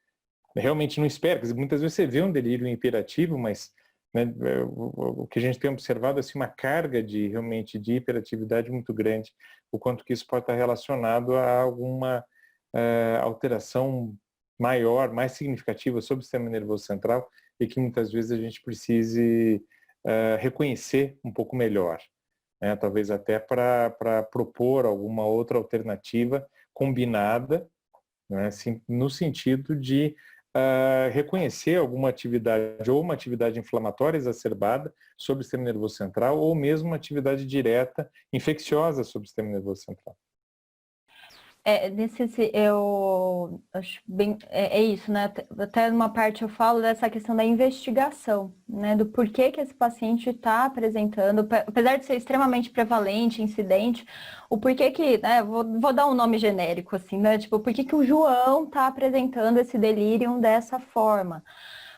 realmente não espera, muitas vezes você vê um delírio hiperativo, mas, né, o que a gente tem observado é, assim, uma carga realmente de hiperatividade muito grande, o quanto que isso pode estar relacionado a alguma alteração maior, mais significativa sobre o sistema nervoso central e que muitas vezes a gente precise reconhecer um pouco melhor, né? Talvez até para propor alguma outra alternativa combinada, né? Assim, no sentido de reconhecer alguma atividade ou uma atividade inflamatória exacerbada sobre o sistema nervoso central ou mesmo uma atividade direta infecciosa sobre o sistema nervoso central. Eu acho bem, isso, né? Até numa parte eu falo dessa questão da investigação, né? Do porquê que esse paciente está apresentando, apesar de ser extremamente prevalente, incidente, o porquê que, né? Vou dar um nome genérico, assim, né? Tipo, por que o João está apresentando esse delírio dessa forma?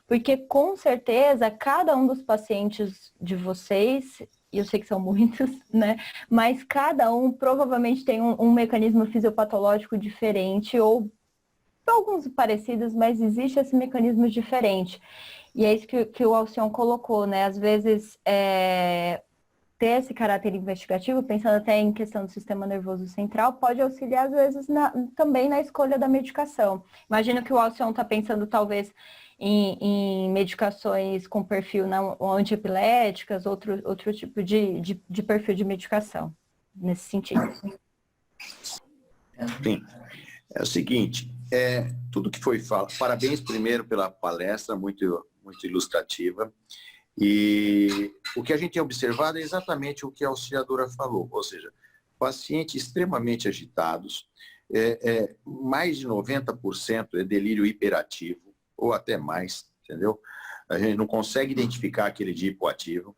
Porque, com certeza, cada um dos pacientes de vocês, e eu sei que são muitos, né? Mas cada um provavelmente tem um mecanismo fisiopatológico diferente, ou alguns parecidos, mas existe esse mecanismo diferente. E é isso que o Alcion colocou, né? Às vezes, ter esse caráter investigativo, pensando até em questão do sistema nervoso central, pode auxiliar, às vezes, também na escolha da medicação. Imagino que o Alcion está pensando, talvez, em medicações com perfil antiepiléticas, outro tipo de perfil de medicação, nesse sentido. Sim. É o seguinte, tudo que foi falado, parabéns primeiro pela palestra, muito, muito ilustrativa, e o que a gente tem observado é exatamente o que a auxiliadora falou, ou seja, pacientes extremamente agitados, mais de 90% é delírio hiperativo, ou até mais, entendeu? A gente não consegue identificar aquele de hipoativo,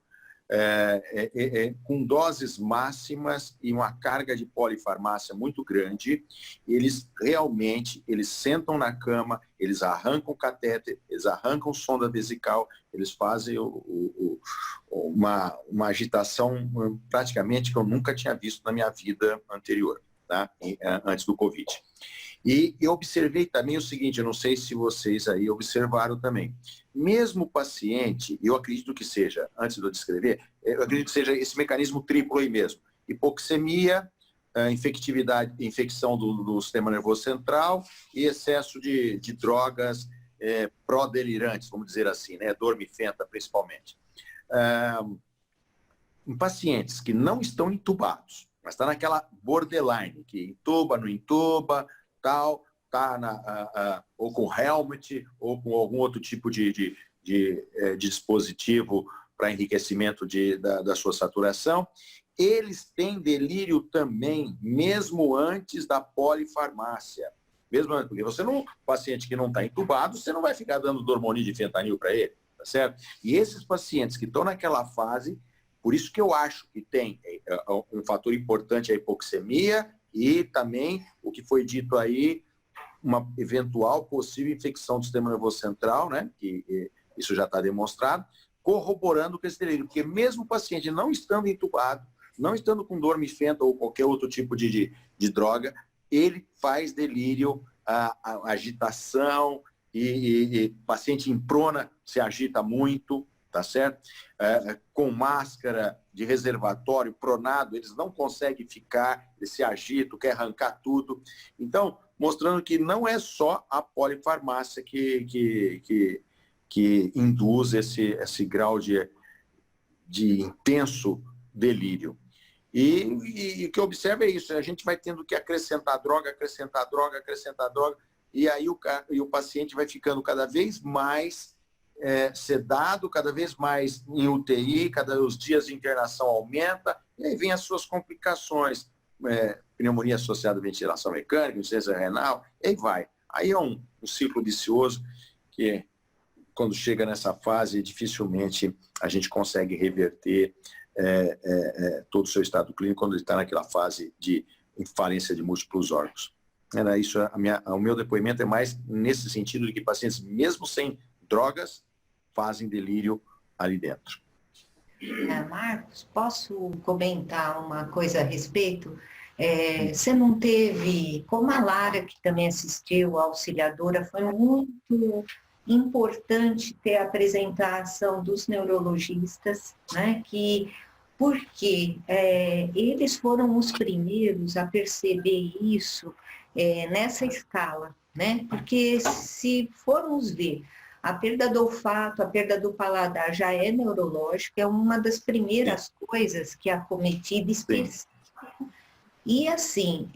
com doses máximas e uma carga de polifarmácia muito grande, eles sentam na cama, eles arrancam o catéter, eles arrancam sonda vesical, eles fazem uma agitação praticamente que eu nunca tinha visto na minha vida anterior, tá? Antes do Covid. E eu observei também o seguinte, eu não sei se vocês aí observaram também, mesmo o paciente, eu acredito que seja, antes de eu descrever, eu acredito que seja esse mecanismo triplo aí mesmo, hipoxemia, infecção do sistema nervoso central e excesso de drogas pró-delirantes, vamos dizer assim, né, dormifenta principalmente. Em pacientes que não estão entubados, mas está naquela borderline, que intuba, não intuba, tal, tá ou com helmet, ou com algum outro tipo de dispositivo para enriquecimento da sua saturação, eles têm delírio também, mesmo antes da polifarmácia. Mesmo antes, porque paciente que não está entubado, você não vai ficar dando dormoni de fentanil para ele, tá certo? E esses pacientes que estão naquela fase, por isso que eu acho que tem um fator importante a hipoxemia e também o que foi dito aí, uma eventual possível infecção do sistema nervoso central, né? Que isso já está demonstrado, corroborando com esse delírio, porque mesmo o paciente não estando entubado, não estando com dormifenta ou qualquer outro tipo de droga, ele faz delírio, agitação, e paciente em prona se agita muito, tá certo? Com máscara de reservatório, pronado, eles não conseguem ficar, eles se agitam, quer arrancar tudo. Então, mostrando que não é só a polifarmácia que induz esse grau de intenso delírio. E o que eu observo é isso, a gente vai tendo que acrescentar droga, e aí o paciente vai ficando cada vez mais sedado, cada vez mais em UTI, os dias de internação aumenta, e aí vem as suas complicações, pneumonia associada à ventilação mecânica, insuficiência renal, e aí vai. Aí é um ciclo vicioso que, quando chega nessa fase, dificilmente a gente consegue reverter todo o seu estado clínico quando ele está naquela fase de falência de múltiplos órgãos. Isso, o meu depoimento é mais nesse sentido de que pacientes, mesmo sem drogas, fazem delírio ali dentro. Marcos, posso comentar uma coisa a respeito? Você não teve, como a Lara, que também assistiu, a auxiliadora, foi muito importante ter a apresentação dos neurologistas, né, porque eles foram os primeiros a perceber isso nessa escala, né? Porque se formos ver, a perda do olfato, a perda do paladar já é neurológica, é uma das primeiras coisas que é acometida específica. E assim,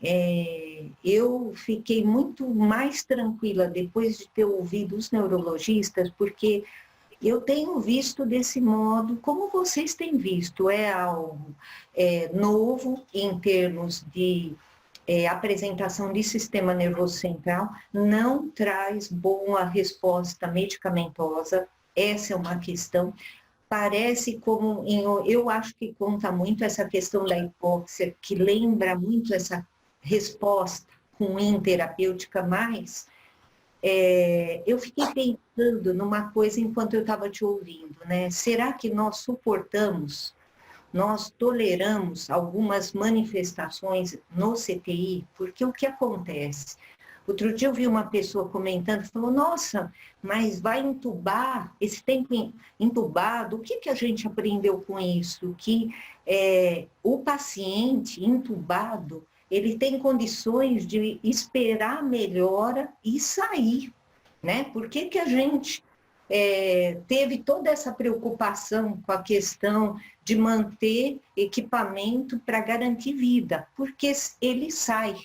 eu fiquei muito mais tranquila depois de ter ouvido os neurologistas, porque eu tenho visto desse modo, como vocês têm visto, é algo novo em termos de apresentação de sistema nervoso central, não traz boa resposta medicamentosa, essa é uma questão. Parece como, eu acho que conta muito essa questão da hipóxia, que lembra muito essa resposta com terapêutica, mas eu fiquei pensando numa coisa enquanto eu estava te ouvindo, né? Será que nós suportamos, nós toleramos algumas manifestações no CTI? Porque o que acontece? Outro dia eu vi uma pessoa comentando, falou, nossa, mas vai entubar, esse tempo entubado, o que a gente aprendeu com isso? Que o paciente entubado, ele tem condições de esperar a melhora e sair, né? Por que a gente teve toda essa preocupação com a questão de manter equipamento para garantir vida, porque ele sai.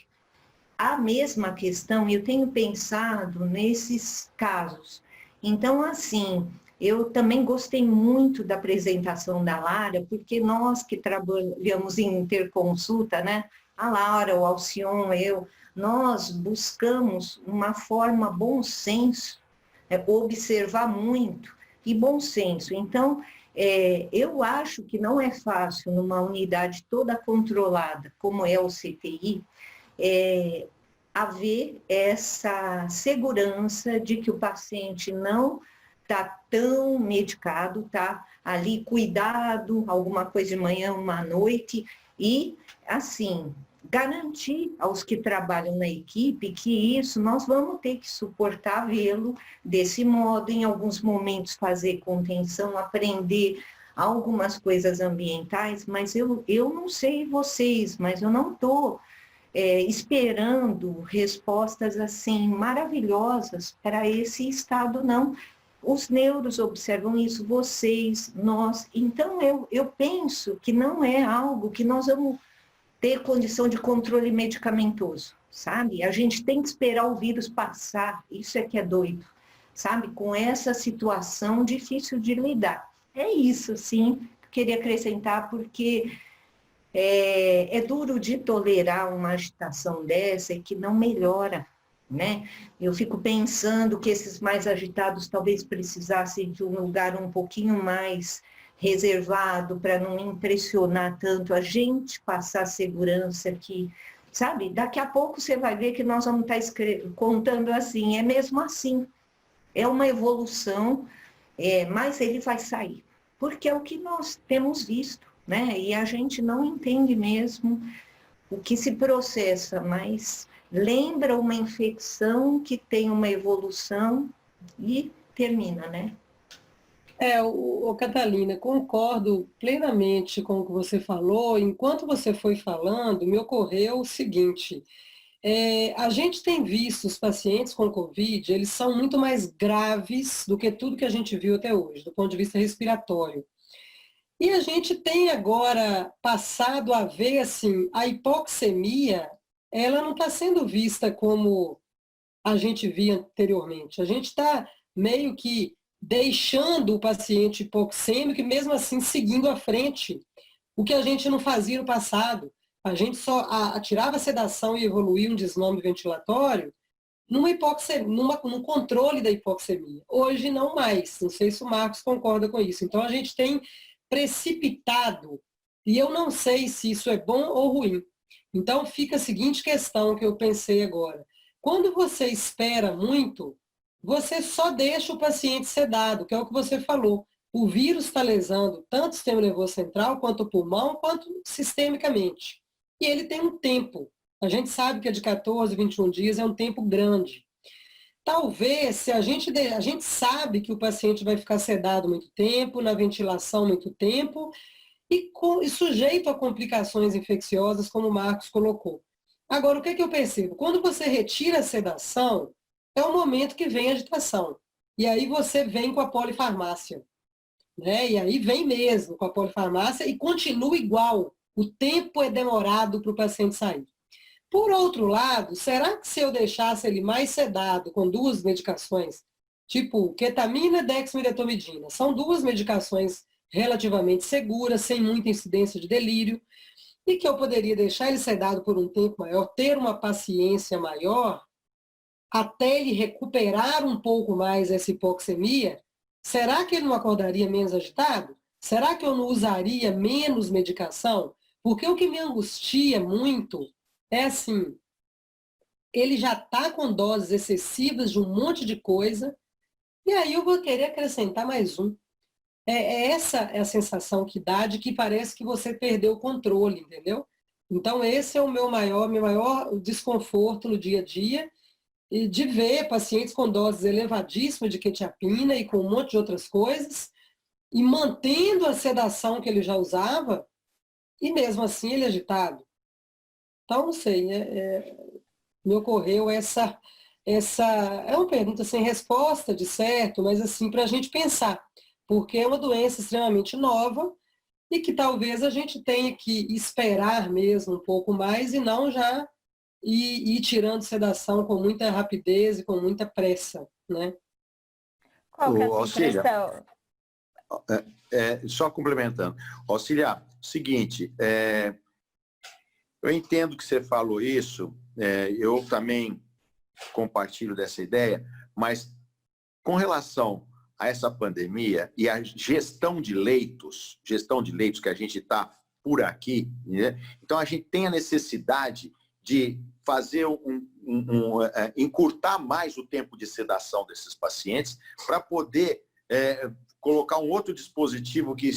A mesma questão, eu tenho pensado nesses casos. Então, assim, eu também gostei muito da apresentação da Lara, porque nós que trabalhamos em interconsulta, né? A Lara, o Alcion, nós buscamos uma forma bom senso, observar muito e bom senso. Então, eu acho que não é fácil numa unidade toda controlada, como é o CTI, haver essa segurança de que o paciente não está tão medicado, está ali cuidado, alguma coisa de manhã, uma à noite, e, assim, garantir aos que trabalham na equipe que isso nós vamos ter que suportar vê-lo desse modo, em alguns momentos fazer contenção, aprender algumas coisas ambientais, mas eu não sei vocês, mas eu não estou esperando respostas assim maravilhosas para esse estado, não. Os neuros observam isso, vocês, nós. Então, eu penso que não é algo que nós vamos ter condição de controle medicamentoso, sabe? A gente tem que esperar o vírus passar, isso é que é doido, sabe? Com essa situação difícil de lidar. É isso, sim, queria acrescentar, porque é duro de tolerar uma agitação dessa e que não melhora, né? Eu fico pensando que esses mais agitados talvez precisassem de um lugar um pouquinho mais reservado para não impressionar tanto a gente, passar segurança que, sabe? Daqui a pouco você vai ver que nós vamos estar contando assim, é mesmo assim, é uma evolução, mas ele vai sair, porque é o que nós temos visto, né? E a gente não entende mesmo o que se processa, mas lembra uma infecção que tem uma evolução e termina, né? Catalina, concordo plenamente com o que você falou. Enquanto você foi falando, me ocorreu o seguinte, a gente tem visto os pacientes com Covid, eles são muito mais graves do que tudo que a gente viu até hoje, do ponto de vista respiratório. E a gente tem agora passado a ver, assim, a hipoxemia, ela não está sendo vista como a gente via anteriormente. A gente está meio que deixando o paciente hipoxêmico e mesmo assim seguindo à frente, o que a gente não fazia no passado. A gente só tirava a sedação e evoluía um desnome ventilatório num controle da hipoxemia. Hoje não mais, não sei se o Marcos concorda com isso. Então a gente tem precipitado, e eu não sei se isso é bom ou ruim. Então fica a seguinte questão que eu pensei agora. Quando você espera muito, você só deixa o paciente sedado, que é o que você falou. O vírus está lesando tanto o sistema nervoso central, quanto o pulmão, quanto sistemicamente. E ele tem um tempo. A gente sabe que é de 14, 21 dias, é um tempo grande. Talvez, se a gente sabe que o paciente vai ficar sedado muito tempo, na ventilação muito tempo, e sujeito a complicações infecciosas, como o Marcos colocou. Agora, o que eu percebo? Quando você retira a sedação, é o momento que vem a agitação. E aí você vem com a polifarmácia. Né? E aí vem mesmo com a polifarmácia e continua igual. O tempo é demorado para o paciente sair. Por outro lado, será que se eu deixasse ele mais sedado com duas medicações, tipo ketamina e dexmedetomidina, são duas medicações relativamente seguras, sem muita incidência de delírio, e que eu poderia deixar ele sedado por um tempo maior, ter uma paciência maior, até ele recuperar um pouco mais essa hipoxemia, será que ele não acordaria menos agitado? Será que eu não usaria menos medicação? Porque o que me angustia muito é assim, ele já está com doses excessivas de um monte de coisa, e aí eu vou querer acrescentar mais um. Essa é a sensação que dá de que parece que você perdeu o controle, entendeu? Então esse é o meu maior desconforto no dia a dia, e de ver pacientes com doses elevadíssimas de quetiapina e com um monte de outras coisas, e mantendo a sedação que ele já usava, e mesmo assim ele agitado. Então, não sei, me ocorreu essa essa é uma pergunta sem resposta, de certo, mas assim, para a gente pensar, porque é uma doença extremamente nova e que talvez a gente tenha que esperar mesmo um pouco mais e não já ir tirando sedação com muita rapidez e com muita pressa, né? Qual que é a sua Auxília, impressão? só complementando. Auxiliar, seguinte, eu entendo que você falou isso, eu também compartilho dessa ideia, mas com relação a essa pandemia e a gestão de leitos que a gente está por aqui, né? Então a gente tem a necessidade de fazer encurtar mais o tempo de sedação desses pacientes para poder colocar um outro dispositivo que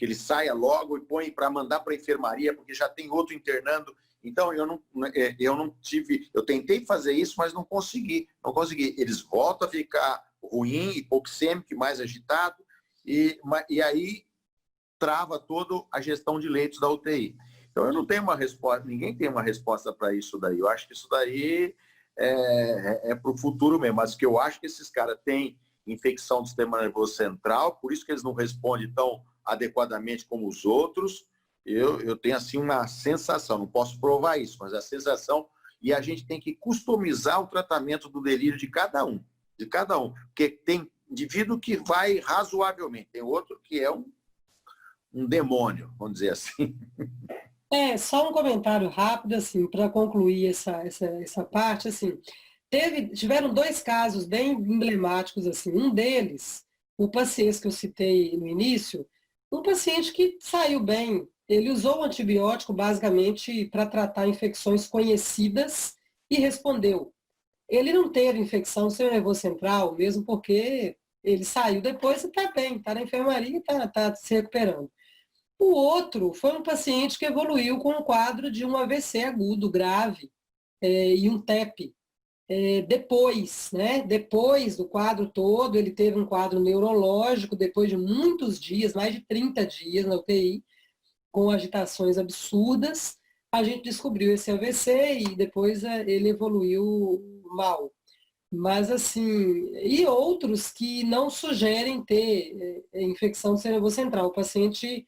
ele saia logo e põe para mandar para a enfermaria, porque já tem outro internando. Então, eu não tive... Eu tentei fazer isso, mas não consegui. Eles voltam a ficar ruim, hipoxêmico, mais agitado, e aí trava toda a gestão de leitos da UTI. Então, eu não tenho uma resposta, ninguém tem uma resposta para isso daí. Eu acho que isso daí é para o futuro mesmo. Mas que eu acho que esses caras têm infecção do sistema nervoso central, por isso que eles não respondem tão adequadamente como os outros. Eu tenho assim uma sensação, não posso provar isso, mas a sensação, e a gente tem que customizar o tratamento do delírio de cada um, porque tem indivíduo que vai razoavelmente, tem outro que é um demônio, vamos dizer assim. Só um comentário rápido, assim, para concluir essa parte, assim, tiveram 2 casos bem emblemáticos, assim, um deles, o paciente que eu citei no início, um paciente que saiu bem, ele usou o antibiótico basicamente para tratar infecções conhecidas e respondeu. Ele não teve infecção do sistema nervoso central, mesmo porque ele saiu depois e está bem, está na enfermaria e está se recuperando. O outro foi um paciente que evoluiu com um quadro de um AVC agudo, grave, e um TEP. Depois, né? Depois do quadro todo, ele teve um quadro neurológico, depois de muitos dias, mais de 30 dias na UTI, com agitações absurdas, a gente descobriu esse AVC e depois ele evoluiu mal. Mas assim, e outros que não sugerem ter infecção do nervoso central. O paciente,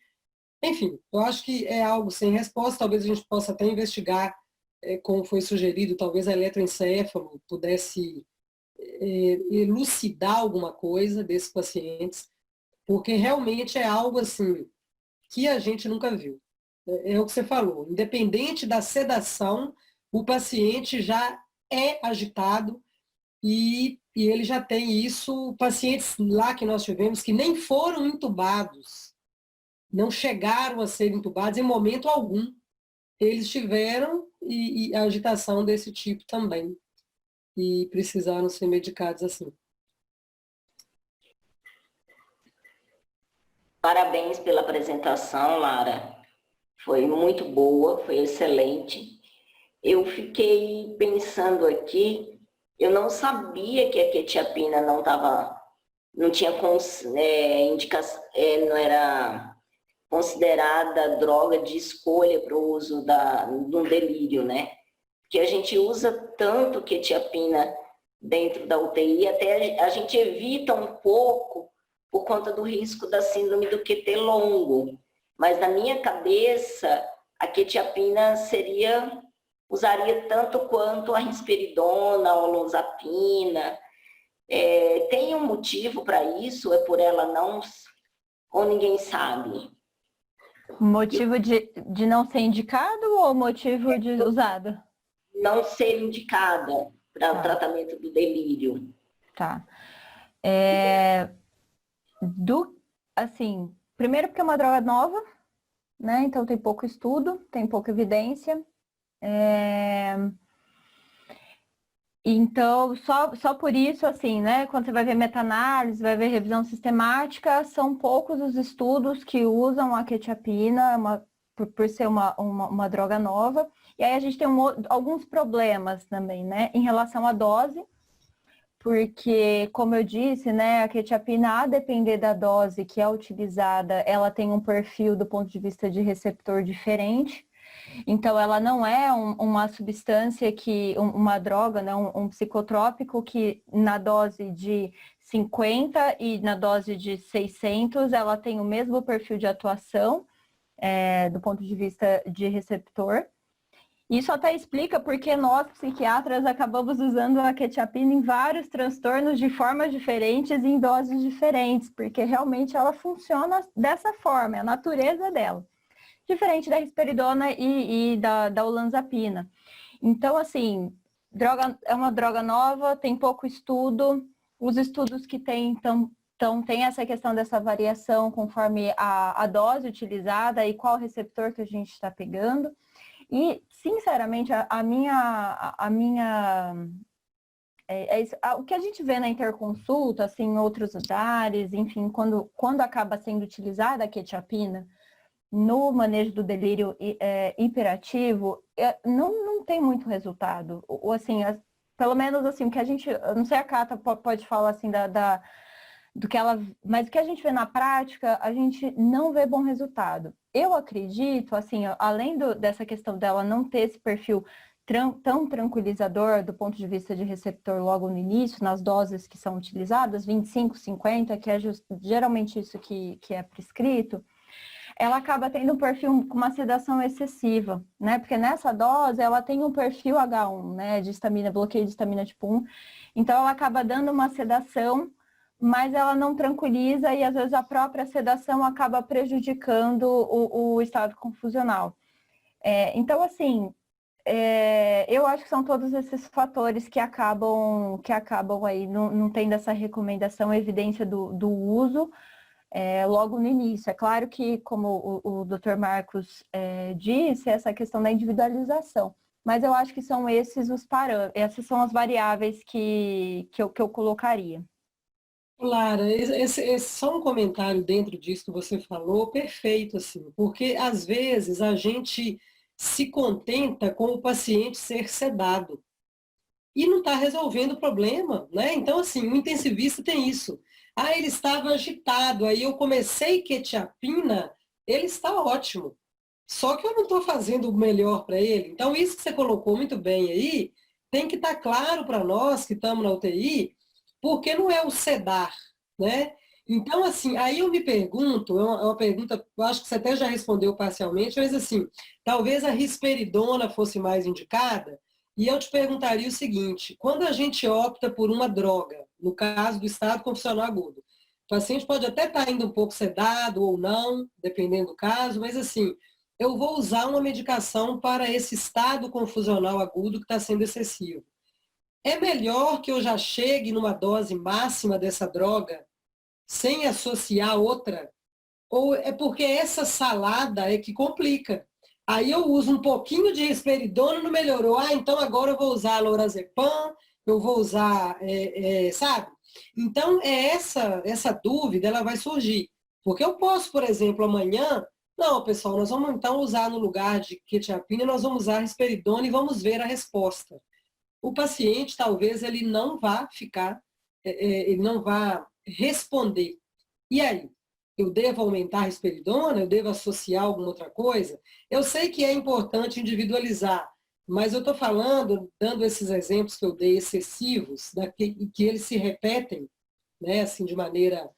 enfim, eu acho que é algo sem resposta, talvez a gente possa até investigar como foi sugerido, talvez a eletroencefalo pudesse elucidar alguma coisa desses pacientes, porque realmente é algo assim que a gente nunca viu. É o que você falou, independente da sedação, o paciente já é agitado e ele já tem isso. Pacientes lá que nós tivemos que nem foram intubados, não chegaram a ser intubados em momento algum. Eles tiveram e agitação desse tipo também e precisaram ser medicados assim. Parabéns pela apresentação, Lara. Foi muito boa, foi excelente. Eu fiquei pensando aqui, eu não sabia que a quetiapina não tinha indicação, não era considerada droga de escolha para o uso do delírio, né? Porque a gente usa tanto quetiapina dentro da UTI, até a gente evita um pouco por conta do risco da síndrome do QT longo. Mas na minha cabeça, a quetiapina usaria tanto quanto a risperidona, a olanzapina. Tem um motivo para isso? É por ela não... Ou ninguém sabe? Motivo de não ser indicado ou motivo de usada? Não ser indicada para o tratamento do delírio. Tá. Assim, primeiro porque é uma droga nova, né? Então tem pouco estudo, tem pouca evidência. Então, só por isso, assim, né? Quando você vai ver meta-análise, vai ver revisão sistemática, são poucos os estudos que usam a quetiapina, por ser uma droga nova. E aí a gente tem alguns problemas também, né? Em relação à dose, porque, como eu disse, né, a quetiapina, a depender da dose que é utilizada, ela tem um perfil do ponto de vista de receptor diferente. Então, ela não é uma substância uma droga, né, um psicotrópico que na dose de 50 e na dose de 600, ela tem o mesmo perfil de atuação, do ponto de vista de receptor. Isso até explica porque nós, psiquiatras, acabamos usando a quetiapina em vários transtornos de formas diferentes e em doses diferentes, porque realmente ela funciona dessa forma, é a natureza dela. Diferente da risperidona e da olanzapina. Então, assim, é uma droga nova, tem pouco estudo, os estudos que tem, então tem essa questão dessa variação conforme a dose utilizada e qual receptor que a gente está pegando. E, sinceramente, o que a gente vê na interconsulta, assim, em outros lugares, enfim, quando acaba sendo utilizada a quetiapina no manejo do delírio hiperativo, não tem muito resultado. Ou, assim, pelo menos, assim, o que a gente... Eu não sei, a Cata pode falar, assim, do que ela... Mas o que a gente vê na prática, a gente não vê bom resultado. Eu acredito, assim, além dessa questão dela não ter esse perfil tão tranquilizador do ponto de vista de receptor logo no início, nas doses que são utilizadas, 25, 50, que é geralmente isso que é prescrito, ela acaba tendo um perfil com uma sedação excessiva, né? Porque nessa dose ela tem um perfil H1, né? De bloqueio de histamina tipo 1. Então ela acaba dando uma sedação, mas ela não tranquiliza e às vezes a própria sedação acaba prejudicando o estado confusional. Então, assim, eu acho que são todos esses fatores que acabam aí não tendo essa recomendação, evidência do uso logo no início. É claro que, como o Dr. Marcos disse, essa questão da individualização. Mas eu acho que são esses os parâmetros, essas são as variáveis que eu colocaria. Lara, esse só um comentário dentro disso que você falou, perfeito, assim, porque às vezes a gente se contenta com o paciente ser sedado e não está resolvendo o problema, né? Então, assim, o intensivista tem isso. Ah, ele estava agitado, aí eu comecei quetiapina, ele está ótimo. Só que eu não estou fazendo o melhor para ele. Então, isso que você colocou muito bem aí, tem que estar claro para nós que estamos na UTI, porque não é o sedar, né? Então, assim, aí eu me pergunto, é uma pergunta, eu acho que você até já respondeu parcialmente, mas assim, talvez a risperidona fosse mais indicada, e eu te perguntaria o seguinte, quando a gente opta por uma droga, no caso do estado confusional agudo, o paciente pode até estar indo um pouco sedado ou não, dependendo do caso, mas assim, eu vou usar uma medicação para esse estado confusional agudo que está sendo excessivo. É melhor que eu já chegue numa dose máxima dessa droga sem associar outra? Ou é porque essa salada é que complica? Aí eu uso um pouquinho de risperidona, não melhorou. Ah, então agora eu vou usar lorazepam, eu vou usar, sabe? Então, essa dúvida ela vai surgir. Porque eu posso, por exemplo, amanhã, não, pessoal, nós vamos então usar no lugar de quetiapina, nós vamos usar risperidona e vamos ver a resposta. O paciente, talvez, ele não vá ele não vá responder. E aí? Eu devo aumentar a risperidona? Eu devo associar alguma outra coisa? Eu sei que é importante individualizar, mas eu estou falando, dando esses exemplos que eu dei excessivos, que eles se repetem, né, assim, de maneira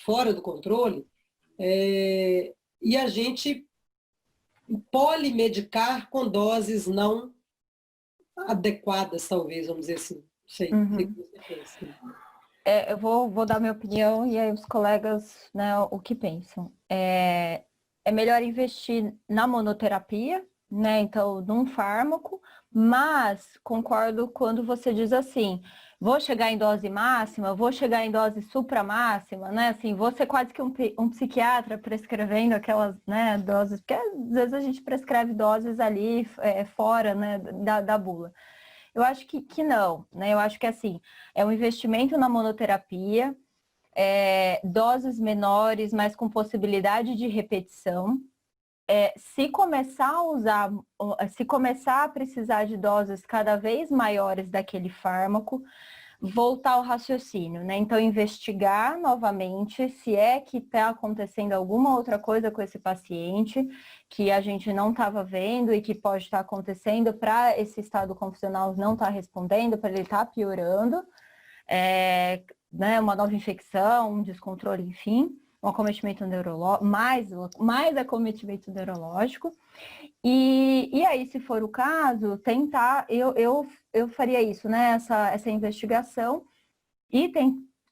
fora do controle, e a gente polimedicar com doses não adequadas, talvez, vamos dizer assim. Não sei o que você pensa. Eu vou dar minha opinião e aí os colegas, né, o que pensam. É melhor investir na monoterapia, né, então, num fármaco, mas concordo quando você diz assim, vou chegar em dose máxima, vou chegar em dose supramáxima, né, assim, vou ser quase que um psiquiatra prescrevendo aquelas, né, doses, porque às vezes a gente prescreve doses ali fora, né, da bula. Eu acho que não, né? Eu acho que assim, é um investimento na monoterapia, doses menores, mas com possibilidade de repetição. Se começar a precisar de doses cada vez maiores daquele fármaco, voltar ao raciocínio, né? Então, investigar novamente se é que está acontecendo alguma outra coisa com esse paciente que a gente não estava vendo e que pode estar acontecendo para esse estado confusional não estar respondendo, para ele estar piorando, né? Uma nova infecção, um descontrole, enfim, um acometimento neurológico, mais acometimento neurológico. E aí, se for o caso, tentar, eu faria isso, né? Essa investigação e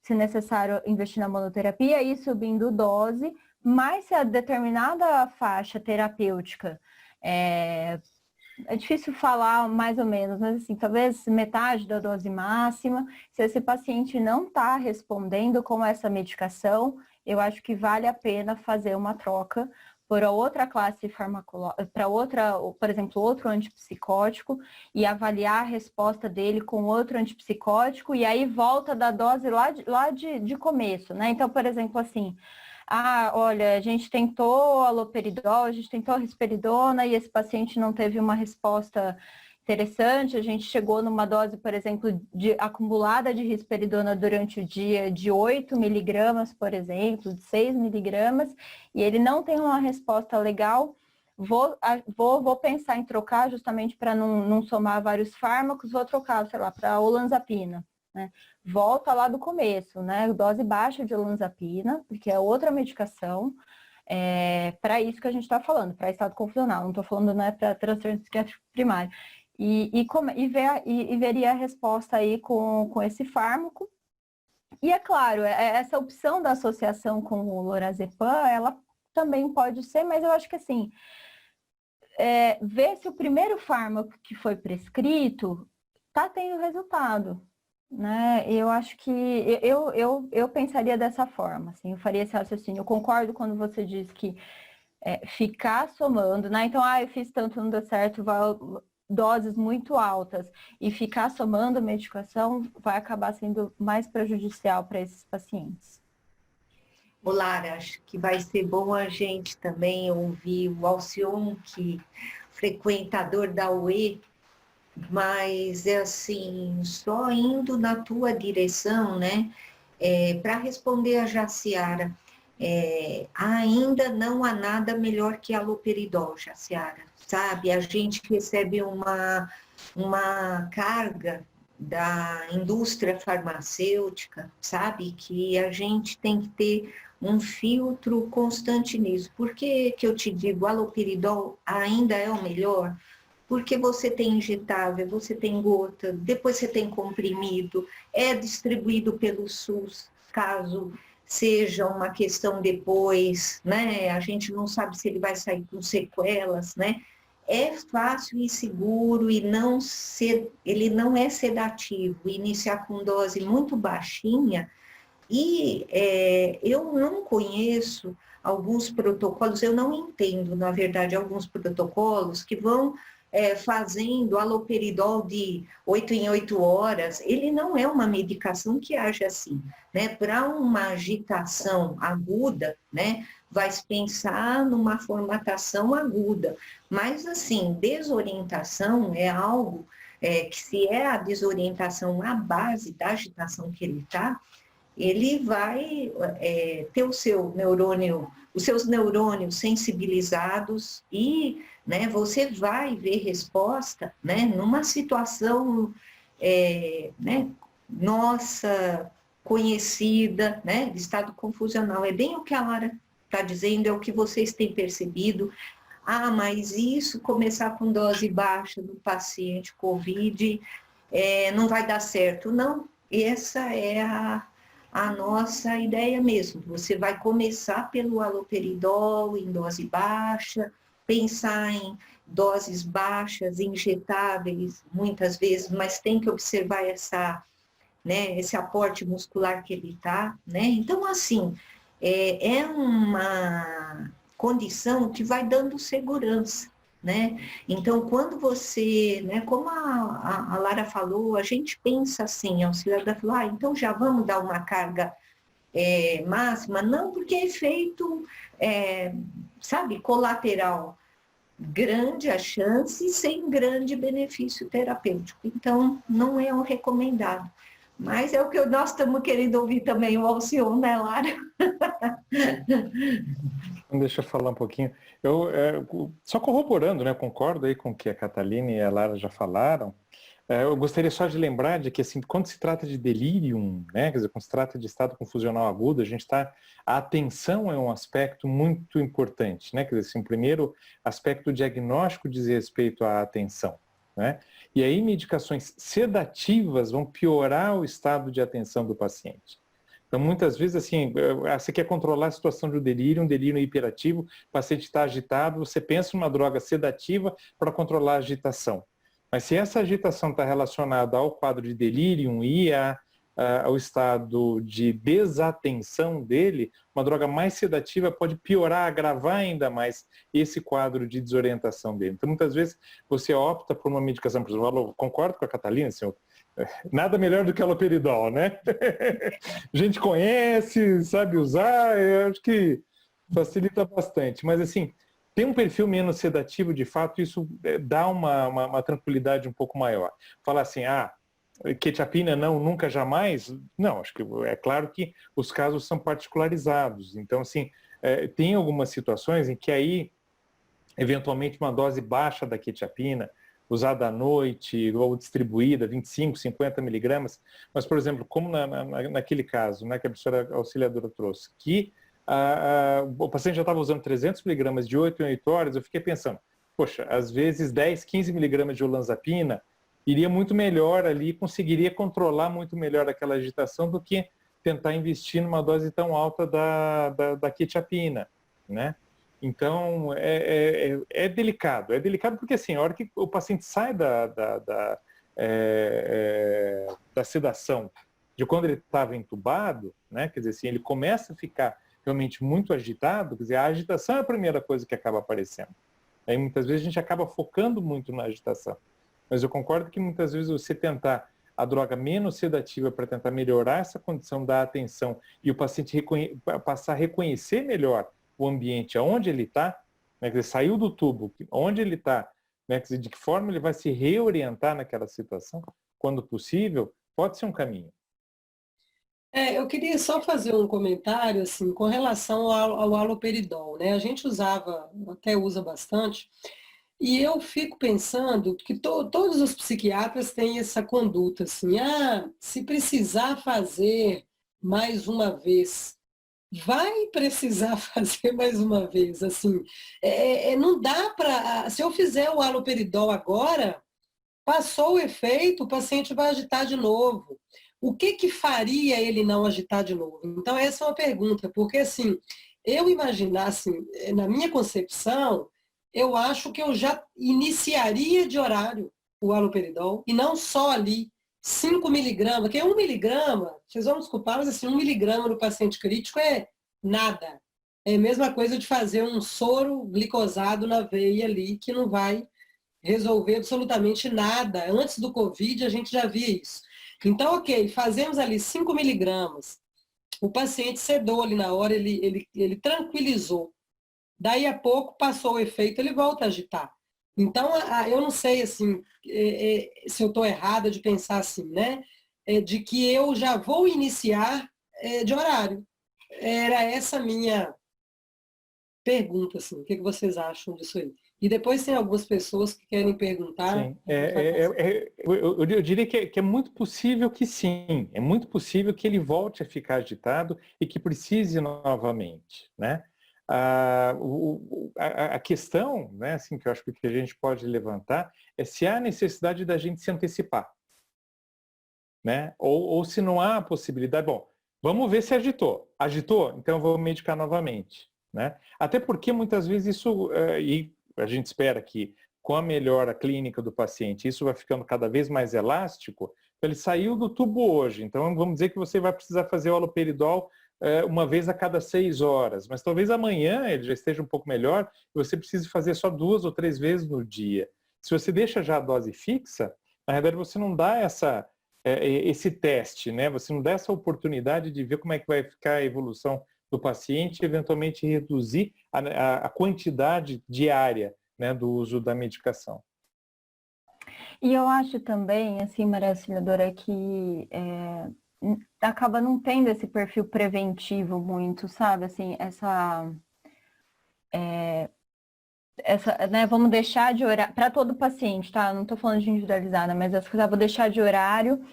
se necessário, investir na monoterapia e ir subindo dose, mas se a determinada faixa terapêutica é difícil falar mais ou menos, mas assim, talvez metade da dose máxima, se esse paciente não está respondendo com essa medicação, eu acho que vale a pena fazer uma troca por outra classe farmacológica, para outra, por exemplo, outro antipsicótico e avaliar a resposta dele com outro antipsicótico e aí volta da dose lá de começo, né? Então, por exemplo, assim, olha, a gente tentou haloperidol, a gente tentou risperidona e esse paciente não teve uma resposta interessante, a gente chegou numa dose, por exemplo, acumulada de risperidona durante o dia de 8 miligramas, por exemplo, de 6 miligramas, e ele não tem uma resposta legal, vou pensar em trocar justamente para não somar vários fármacos, vou trocar, sei lá, para olanzapina, né? Volta lá do começo, né? Dose baixa de olanzapina, porque é outra medicação, para isso que a gente está falando, para estado confusional, não estou falando, né, para transtorno psiquiátrico primário. E veria a resposta aí com esse fármaco. E é claro, essa opção da associação com o lorazepam, ela também pode ser, mas eu acho que assim, ver se o primeiro fármaco que foi prescrito está tendo resultado, né? Eu acho que eu pensaria dessa forma, assim, eu faria esse raciocínio. Eu concordo quando você diz que ficar somando, né? Então, eu fiz tanto, não deu certo, doses muito altas e ficar somando medicação vai acabar sendo mais prejudicial para esses pacientes. Ô Lara, acho que vai ser bom a gente também ouvir o Alcion, que frequentador da UE, mas assim, só indo na tua direção, né, para responder a Jaciara, ainda não há nada melhor que haloperidol, Jaciara, sabe? A gente recebe uma carga da indústria farmacêutica, sabe? Que a gente tem que ter um filtro constante nisso. Por que eu te digo, haloperidol ainda é o melhor? Porque você tem injetável, você tem gota, depois você tem comprimido, é distribuído pelo SUS, caso seja uma questão depois, né? A gente não sabe se ele vai sair com sequelas, né? É fácil e seguro e ele não é sedativo. Iniciar com dose muito baixinha e eu não conheço alguns protocolos, eu não entendo, na verdade, alguns protocolos que vão fazendo haloperidol de 8 em 8 horas, ele não é uma medicação que age assim, né? Para uma agitação aguda, né? Vai se pensar numa formatação aguda, mas assim, desorientação é algo que se é a desorientação à base da agitação que ele está, ele vai ter os seus neurônios sensibilizados e, né, você vai ver resposta, né, numa situação, né, nossa, conhecida, né, de estado confusional. É bem o que a Lara está dizendo, é o que vocês têm percebido. Mas isso, começar com dose baixa no paciente COVID, não vai dar certo. Não, essa é a nossa ideia mesmo. Você vai começar pelo haloperidol em dose baixa, pensar em doses baixas, injetáveis, muitas vezes, mas tem que observar esse aporte muscular que ele está, né? Então, assim, é uma condição que vai dando segurança, né? Então, quando você, né, como a Lara falou, a gente pensa assim, a auxiliadora falou, então já vamos dar uma carga máxima? Não, porque é efeito, sabe, colateral, grande a chance sem grande benefício terapêutico. Então, não é o recomendado. Mas é o que nós estamos querendo ouvir também, o Alcione, né, Lara? Então, deixa eu falar um pouquinho. Só corroborando, né, concordo aí com o que a Catalina e a Lara já falaram. Eu gostaria só de lembrar de que, assim, quando se trata de delírio, né, quer dizer, quando se trata de estado confusional agudo, a atenção é um aspecto muito importante, né, quer dizer, assim, o primeiro aspecto diagnóstico diz respeito à atenção, né, e aí medicações sedativas vão piorar o estado de atenção do paciente. Então, muitas vezes, assim, você quer controlar a situação de um delírio hiperativo, o paciente está agitado, você pensa numa droga sedativa para controlar a agitação. Mas se essa agitação está relacionada ao quadro de delírio e ao estado de desatenção dele, uma droga mais sedativa pode piorar, agravar ainda mais esse quadro de desorientação dele. Então, muitas vezes, você opta por uma medicação, por exemplo, eu concordo com a Catalina, senhor, nada melhor do que haloperidol, né? A gente conhece, sabe usar, eu acho que facilita bastante. Mas, assim, tem um perfil menos sedativo, de fato, isso dá uma tranquilidade um pouco maior. Falar assim, quetiapina não, nunca, jamais? Não, acho que é claro que os casos são particularizados. Então, assim, tem algumas situações em que aí, eventualmente, uma dose baixa da quetiapina, usada à noite ou distribuída, 25, 50 miligramas, mas, por exemplo, como naquele caso, né, que a professora auxiliadora trouxe, que o paciente já estava usando 300 miligramas de 8 em 8 horas, eu fiquei pensando, poxa, às vezes 10, 15 miligramas de olanzapina iria muito melhor ali, conseguiria controlar muito melhor aquela agitação do que tentar investir numa dose tão alta da quetiapina, né? Então, é delicado porque, assim, a hora que o paciente sai da sedação de quando ele estava entubado, né, quer dizer, assim, ele começa a ficar realmente muito agitado, quer dizer, a agitação é a primeira coisa que acaba aparecendo. Aí, muitas vezes, a gente acaba focando muito na agitação. Mas eu concordo que, muitas vezes, você tentar a droga menos sedativa para tentar melhorar essa condição da atenção e o paciente passar a reconhecer melhor o ambiente onde ele está, né, quer dizer, saiu do tubo, onde ele está, né, quer dizer, de que forma ele vai se reorientar naquela situação, quando possível, pode ser um caminho. Eu queria só fazer um comentário assim, com relação ao haloperidol, né? A gente usava, até usa bastante, e eu fico pensando que todos os psiquiatras têm essa conduta, assim, se precisar fazer mais uma vez, vai precisar fazer mais uma vez, assim, não dá para, se eu fizer o haloperidol agora, passou o efeito, o paciente vai agitar de novo. O que faria ele não agitar de novo? Então, essa é uma pergunta, porque assim, eu imaginar, assim, na minha concepção, eu acho que eu já iniciaria de horário o haloperidol, e não só ali, 5 miligramas, porque 1 miligrama, vocês vão desculpar, mas assim, 1 miligrama no paciente crítico é nada. É a mesma coisa de fazer um soro glicosado na veia ali, que não vai resolver absolutamente nada. Antes do Covid, a gente já via isso. Então, ok, fazemos ali 5 miligramas. O paciente sedou ali na hora, ele tranquilizou. Daí a pouco, passou o efeito, ele volta a agitar. Então, eu não sei assim, se eu estou errada de pensar assim, né? De que eu já vou iniciar de horário. Era essa a minha pergunta, assim. O que vocês acham disso aí? E depois tem algumas pessoas que querem perguntar. Sim, eu diria que é muito possível que sim, é muito possível que ele volte a ficar agitado e que precise novamente, né? A questão, né, assim, que eu acho que a gente pode levantar é se há necessidade da gente se antecipar, né? Ou se não há possibilidade, bom, vamos ver se agitou. Agitou? Então eu vou medicar novamente, né? Até porque muitas vezes isso, e a gente espera que com a melhora clínica do paciente, isso vai ficando cada vez mais elástico, então ele saiu do tubo hoje, então vamos dizer que você vai precisar fazer o haloperidol uma vez a cada 6 horas, mas talvez amanhã ele já esteja um pouco melhor e você precise fazer só 2 ou 3 vezes no dia. Se você deixa já a dose fixa, na verdade você não dá esse teste, né? Você não dá essa oportunidade de ver como é que vai ficar a evolução do paciente e eventualmente reduzir a quantidade diária, né, do uso da medicação. E eu acho também, assim, Maria Auxiliadora, que acaba não tendo esse perfil preventivo muito, sabe? Assim, né, vamos deixar de horário, para todo paciente, tá? Não estou falando de individualizada, mas essa coisa, vou deixar de horário,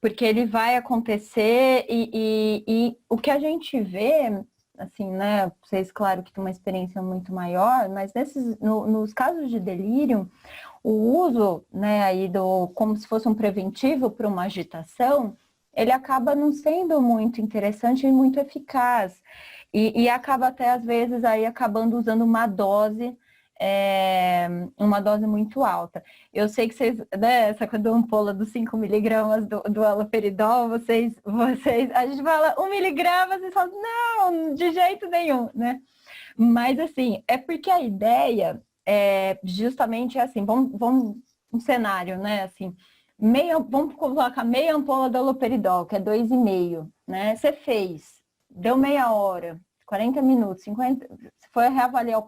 porque ele vai acontecer e o que a gente vê, assim, né? Vocês, claro, que tem uma experiência muito maior, mas nos casos de delírio, o uso, né, aí como se fosse um preventivo para uma agitação, ele acaba não sendo muito interessante e muito eficaz. E acaba até, às vezes, aí acabando usando uma dose muito alta. Eu sei que vocês, né, essa ampola dos 5 miligramas do haloperidol, a gente fala 1 miligrama, vocês falam, não, de jeito nenhum, né? Mas, assim, é porque a ideia justamente assim, vamos um cenário, né, assim, vamos colocar meia ampola do haloperidol, que é 2,5, né, você fez, deu meia hora, 40 minutos, 50, você foi reavaliar o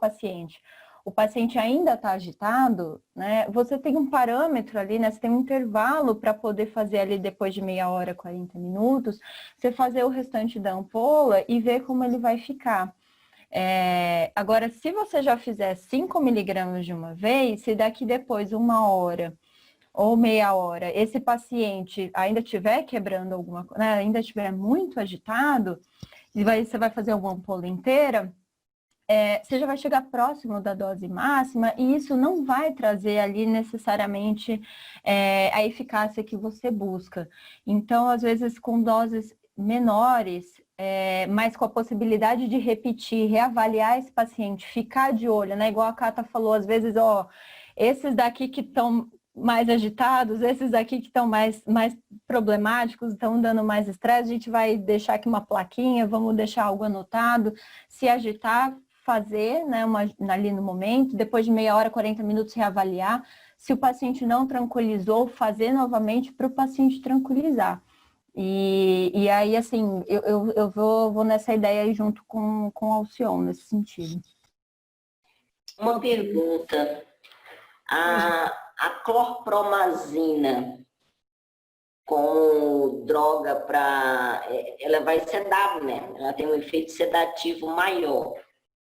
paciente ainda está agitado, né, você tem um parâmetro ali, né, você tem um intervalo para poder fazer ali depois de meia hora, 40 minutos, você fazer o restante da ampola e ver como ele vai ficar. Agora, se você já fizer 5 miligramas de uma vez, se daqui depois 1 hora ou meia hora, esse paciente ainda estiver quebrando alguma coisa, né, ainda estiver muito agitado, você vai fazer uma ampola inteira, você já vai chegar próximo da dose máxima e isso não vai trazer ali necessariamente a eficácia que você busca. Então, às vezes, com doses menores, mas com a possibilidade de repetir, reavaliar esse paciente, ficar de olho, né? Igual a Cata falou, às vezes, esses daqui que estão mais agitados, esses daqui que estão mais problemáticos, estão dando mais estresse, a gente vai deixar aqui uma plaquinha, vamos deixar algo anotado, se agitar, fazer, né, ali no momento, depois de meia hora, 40 minutos, reavaliar. Se o paciente não tranquilizou, fazer novamente para o paciente tranquilizar. E aí, assim, eu vou nessa ideia aí junto com o Alcion, nesse sentido. Uma pergunta. A clorpromazina com droga ela vai sedar, né? Ela tem um efeito sedativo maior.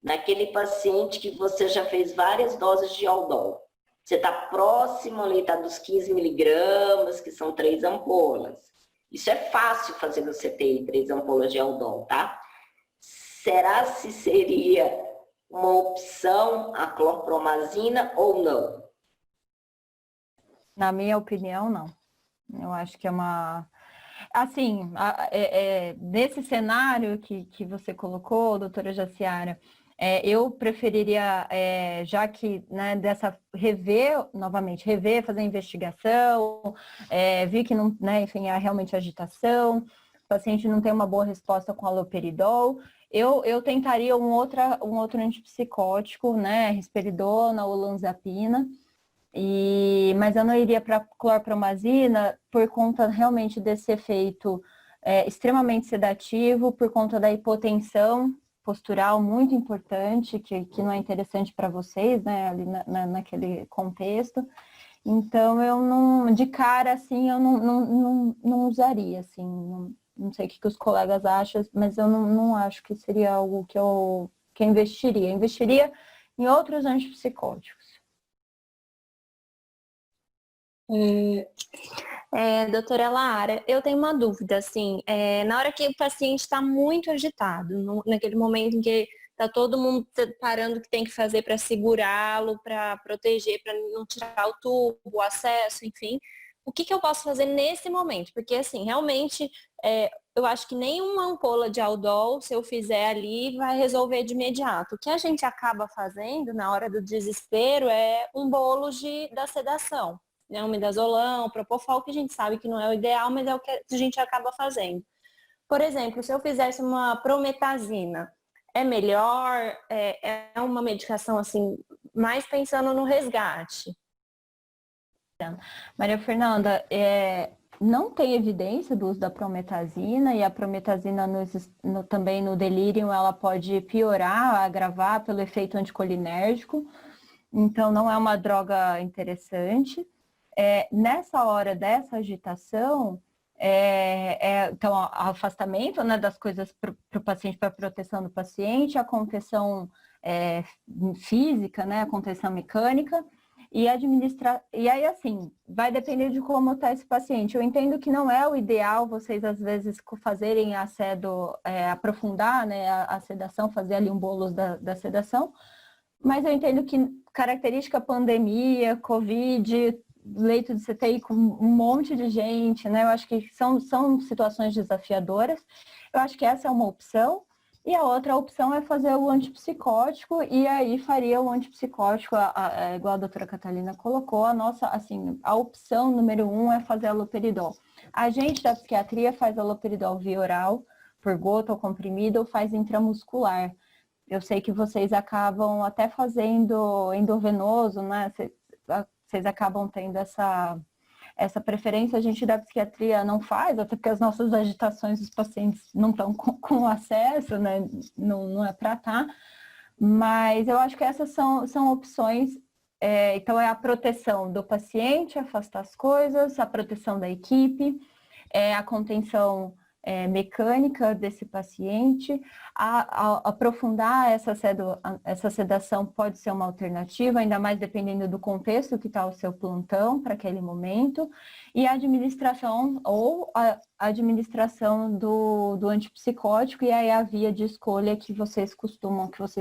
Naquele paciente que você já fez várias doses de Aldol. Você está próximo ali, está dos 15 miligramas, que são 3 ampolas. Isso é fácil fazer você ter 3 ampolas de Aldol, tá? Será se seria uma opção a clorpromazina ou não? Na minha opinião, não. Eu acho que é uma... Assim, nesse cenário que você colocou, doutora Jaciara, eu preferiria, já que, né, rever, fazer a investigação, vi que não, né, enfim, há realmente agitação, o paciente não tem uma boa resposta com haloperidol, eu tentaria um outro antipsicótico, né, risperidona ou olanzapina, mas eu não iria para clorpromazina por conta realmente desse efeito extremamente sedativo, por conta da hipotensão postural muito importante, que não é interessante para vocês, né, ali naquele contexto. Então, eu não, de cara, assim, eu não usaria, assim, não sei o que os colegas acham, mas eu não acho que seria algo que eu investiria. Eu investiria em outros antipsicóticos. Doutora Lara, eu tenho uma dúvida, assim, na hora que o paciente está muito agitado, naquele momento em que está todo mundo parando o que tem que fazer para segurá-lo, para proteger, para não tirar o tubo, o acesso, enfim, o que eu posso fazer nesse momento? Porque, assim, realmente, eu acho que nenhuma ampola de Aldol, se eu fizer ali, vai resolver de imediato. O que a gente acaba fazendo na hora do desespero é um bolo da sedação. Né, um midazolam, propofol, que a gente sabe que não é o ideal, mas é o que a gente acaba fazendo. Por exemplo, se eu fizesse uma prometazina, é melhor? É uma medicação, assim, mais pensando no resgate? Maria Fernanda, não tem evidência do uso da prometazina, e a prometazina também no delírio, ela pode piorar, agravar pelo efeito anticolinérgico, então não é uma droga interessante. nessa hora dessa agitação, então, o afastamento, né, das coisas para o paciente, para a proteção do paciente, a contenção física, né, a contenção mecânica, e aí, assim, vai depender de como está esse paciente. Eu entendo que não é o ideal vocês, às vezes, fazerem aprofundar, né, a sedação, fazer ali um bolos da sedação, mas eu entendo que característica pandemia, Covid, leito de CTI com um monte de gente, né? Eu acho que são situações desafiadoras. Eu acho que essa é uma opção. E a outra opção é fazer o antipsicótico, e aí faria o antipsicótico, igual a doutora Catalina colocou, a opção número 1 é fazer aloperidol. A gente da psiquiatria faz aloperidol via oral, por gota ou comprimido, ou faz intramuscular. Eu sei que vocês acabam até fazendo endovenoso, né? Vocês acabam tendo essa preferência, a gente da psiquiatria não faz, até porque as nossas agitações dos pacientes não estão com acesso, né? Não é para estar, mas eu acho que essas são opções. Então, é a proteção do paciente, afastar as coisas, a proteção da equipe, a contenção mecânica desse paciente, aprofundar essa sedação pode ser uma alternativa, ainda mais dependendo do contexto que está o seu plantão para aquele momento, e a administração do antipsicótico, e aí a via de escolha que vocês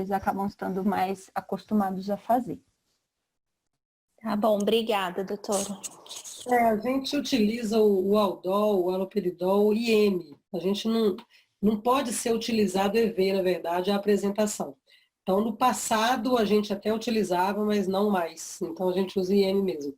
acabam estando mais acostumados a fazer. Tá bom, obrigada, doutora. A gente utiliza o Aldol, o Haloperidol e IM. A gente não pode ser utilizado EV, na verdade, a apresentação. Então, no passado, a gente até utilizava, mas não mais. Então, a gente usa IM mesmo.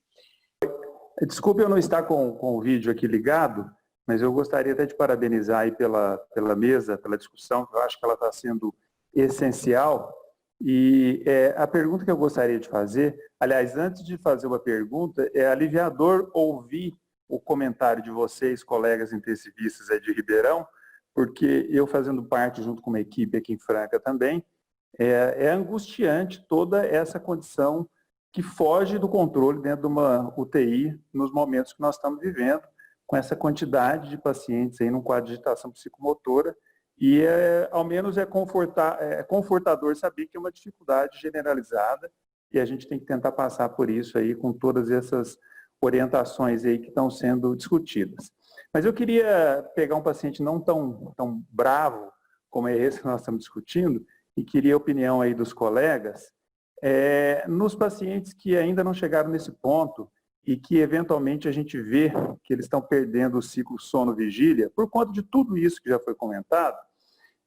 Desculpe eu não estar com o vídeo aqui ligado, mas eu gostaria até de parabenizar aí pela mesa, pela discussão, que eu acho que ela está sendo essencial. E a pergunta que eu gostaria de fazer, aliás, antes de fazer uma pergunta, é aliviador ouvir o comentário de vocês, colegas intensivistas aí de Ribeirão, porque eu fazendo parte junto com uma equipe aqui em Franca também, é angustiante toda essa condição que foge do controle dentro de uma UTI nos momentos que nós estamos vivendo, com essa quantidade de pacientes aí num quadro de agitação psicomotora. E ao menos é confortador saber que é uma dificuldade generalizada e a gente tem que tentar passar por isso aí com todas essas orientações aí que estão sendo discutidas. Mas eu queria pegar um paciente não tão bravo como é esse que nós estamos discutindo e queria a opinião aí dos colegas nos pacientes que ainda não chegaram nesse ponto e que eventualmente a gente vê que eles estão perdendo o ciclo sono-vigília por conta de tudo isso que já foi comentado,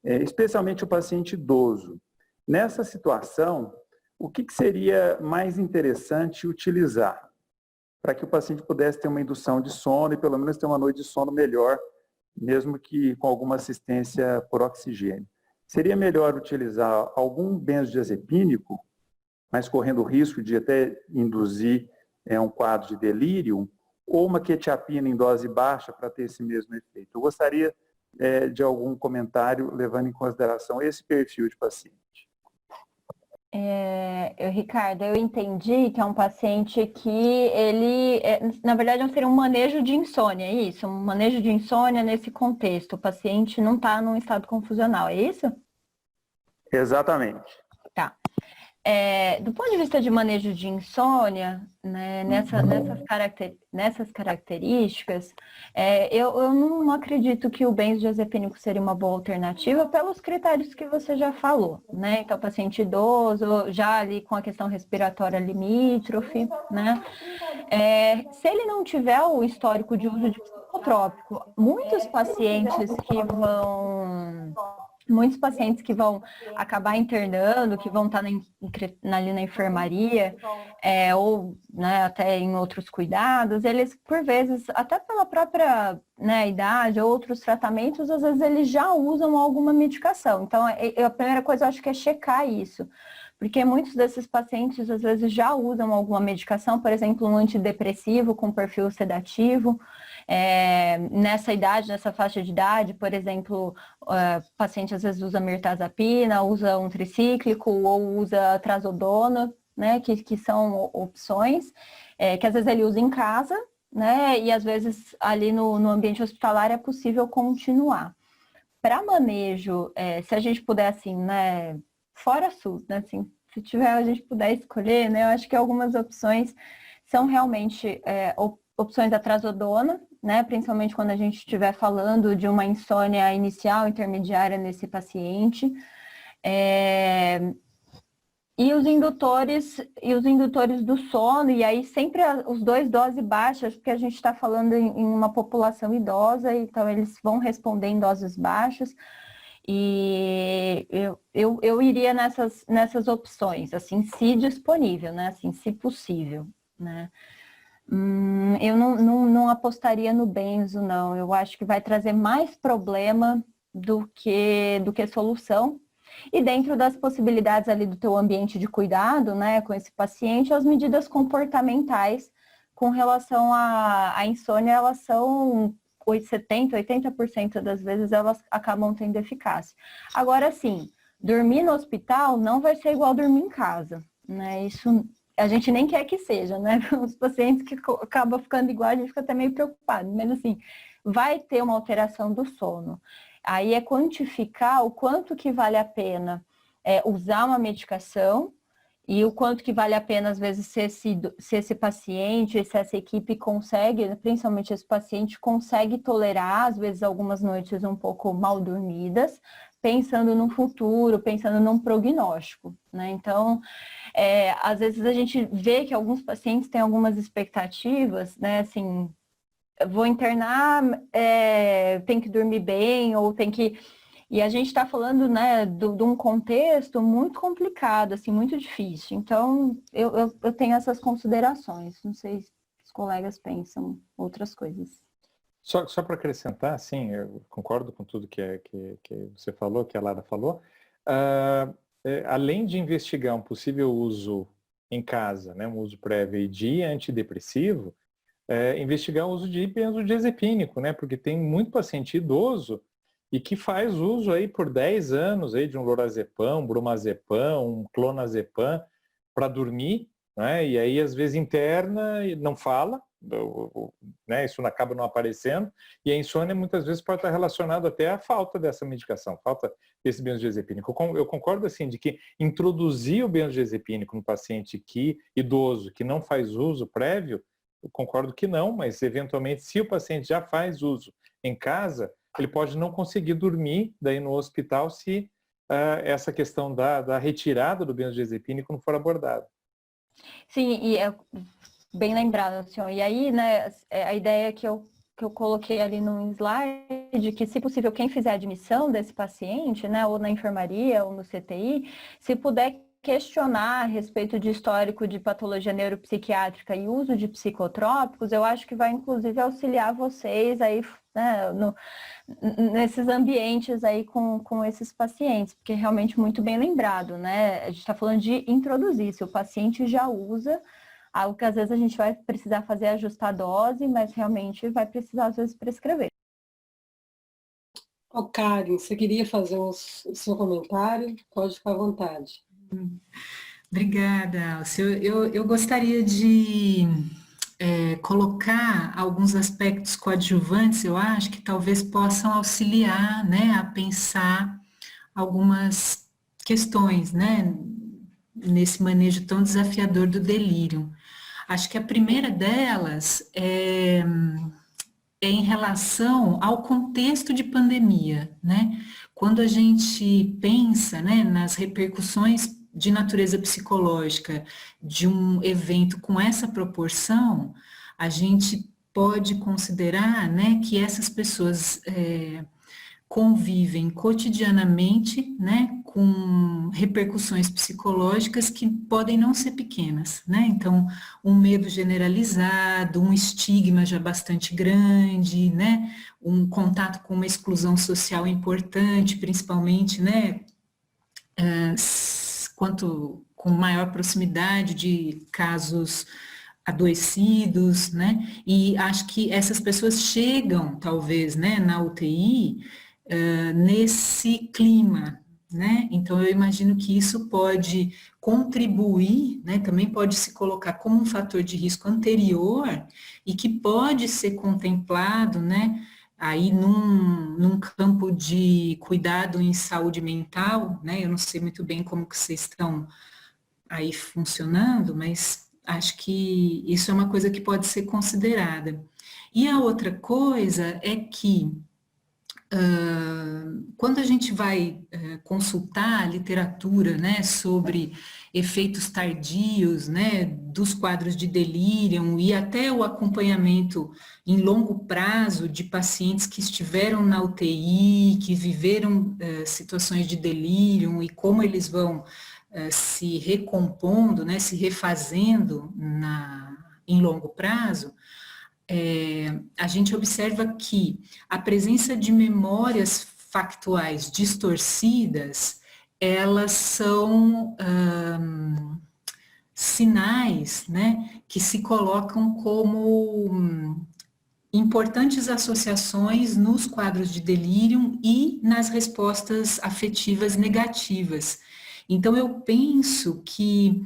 especialmente o paciente idoso. Nessa situação, o que seria mais interessante utilizar para que o paciente pudesse ter uma indução de sono e pelo menos ter uma noite de sono melhor, mesmo que com alguma assistência por oxigênio? Seria melhor utilizar algum benzodiazepínico, mas correndo o risco de até induzir um quadro de delírio, ou uma quetiapina em dose baixa para ter esse mesmo efeito? Eu gostaria de algum comentário levando em consideração esse perfil de paciente. Ricardo, eu entendi que é um paciente que ele, na verdade, seria um manejo de insônia, é isso? Um manejo de insônia nesse contexto. O paciente não está num estado confusional, é isso? Exatamente. Tá. Do ponto de vista de manejo de insônia, né, nessas características, eu não acredito que o benzodiazepínico seria uma boa alternativa pelos critérios que você já falou, né? Então, paciente idoso, já ali com a questão respiratória limítrofe, né? Se ele não tiver o histórico de uso de psicotrópico, muitos pacientes que vão acabar internando, que vão estar ali na enfermaria, ou né, até em outros cuidados, eles, por vezes, até pela própria idade ou outros tratamentos, às vezes eles já usam alguma medicação. Então, a primeira coisa, eu acho que é checar isso. Porque muitos desses pacientes, às vezes, já usam alguma medicação, por exemplo, um antidepressivo com perfil sedativo. Nessa idade, nessa faixa de idade, por exemplo, o paciente às vezes usa mirtazapina, usa um tricíclico ou usa trazodona, né, que são opções, que às vezes ele usa em casa, né, e às vezes ali no ambiente hospitalar é possível continuar. Para manejo, se a gente puder, assim, né, fora SUS, né, assim, se tiver, a gente puder escolher, né, eu acho que algumas opções são realmente opções da trazodona, né, principalmente quando a gente estiver falando de uma insônia inicial, intermediária nesse paciente. E os indutores do sono, e aí sempre os 2 doses baixas, porque a gente está falando em uma população idosa, então eles vão responder em doses baixas. E eu iria nessas opções, assim, se disponível, né? Assim, se possível, né? Eu não apostaria no benzo, não. Eu acho que vai trazer mais problema do que solução. E dentro das possibilidades ali do teu ambiente de cuidado, né, com esse paciente, as medidas comportamentais com relação à insônia, elas são 70%, 80% das vezes elas acabam tendo eficácia. Agora, sim, dormir no hospital não vai ser igual dormir em casa, né? Isso a gente nem quer que seja, né? Os pacientes que acabam ficando igual, a gente fica até meio preocupado, mas assim, vai ter uma alteração do sono. Aí é quantificar o quanto que vale a pena usar uma medicação e o quanto que vale a pena, às vezes, se esse paciente, se essa equipe consegue, principalmente esse paciente, consegue tolerar, às vezes, algumas noites um pouco mal dormidas, pensando no futuro, pensando num prognóstico, né? Então, às vezes a gente vê que alguns pacientes têm algumas expectativas, né, assim, vou internar, tem que dormir bem, ou tem que... E a gente está falando, né, de um contexto muito complicado, assim, muito difícil. Então, eu tenho essas considerações. Não sei se os colegas pensam outras coisas. Só para acrescentar, sim, eu concordo com tudo que você falou, que a Lara falou. Além de investigar um possível uso em casa, né, um uso prévio de antidepressivo, investigar o uso de benzodiazepínico, né? Porque tem muito paciente idoso e que faz uso aí por 10 anos aí de um lorazepam, um bromazepam, um clonazepam para dormir, né? E aí às vezes interna e não fala, né? Isso acaba não aparecendo, e a insônia muitas vezes pode estar relacionada até à falta dessa medicação, falta desse benzodiazepínico. Eu concordo assim de que introduzir o benzodiazepínico no paciente idoso que não faz uso prévio, eu concordo que não, mas eventualmente se o paciente já faz uso em casa, ele pode não conseguir dormir daí no hospital se essa questão da retirada do benzodiazepínico não for abordada. Sim, e é bem lembrado, senhor. E aí, né, a ideia que eu coloquei ali no slide, que se possível quem fizer a admissão desse paciente, né, ou na enfermaria ou no CTI, se puder questionar a respeito de histórico de patologia neuropsiquiátrica e uso de psicotrópicos, eu acho que vai inclusive auxiliar vocês aí, né, nesses ambientes aí com esses pacientes, porque é realmente muito bem lembrado, né? A gente está falando de introduzir, se o paciente já usa, algo que às vezes a gente vai precisar fazer ajustar a dose, mas realmente vai precisar às vezes prescrever. Karen, você queria fazer o seu comentário? Pode ficar à vontade. Obrigada, Alcio. Eu gostaria de colocar alguns aspectos coadjuvantes, eu acho, que talvez possam auxiliar, né, a pensar algumas questões, né, nesse manejo tão desafiador do delírio. Acho que a primeira delas é em relação ao contexto de pandemia, né? Quando a gente pensa, né, nas repercussões de natureza psicológica de um evento com essa proporção, a gente pode considerar, né, que essas pessoas convivem cotidianamente, né, com repercussões psicológicas que podem não ser pequenas, né? Então, um medo generalizado, um estigma já bastante grande, né? Um contato com uma exclusão social importante, principalmente, né, quanto com maior proximidade de casos adoecidos, né? E acho que essas pessoas chegam, talvez, né, na UTI, nesse clima, né? Então eu imagino que isso pode contribuir, né? Também pode se colocar como um fator de risco anterior e que pode ser contemplado, né? Aí num campo de cuidado em saúde mental, né? Eu não sei muito bem como que vocês estão aí funcionando, mas acho que isso é uma coisa que pode ser considerada. E a outra coisa é que quando a gente vai consultar a literatura, né, sobre efeitos tardios, né, dos quadros de delírio e até o acompanhamento em longo prazo de pacientes que estiveram na UTI, que viveram situações de delírio e como eles vão se recompondo, né, se refazendo em longo prazo, a gente observa que a presença de memórias factuais distorcidas, elas são sinais, né, que se colocam como importantes associações nos quadros de delírio e nas respostas afetivas negativas. Então, eu penso que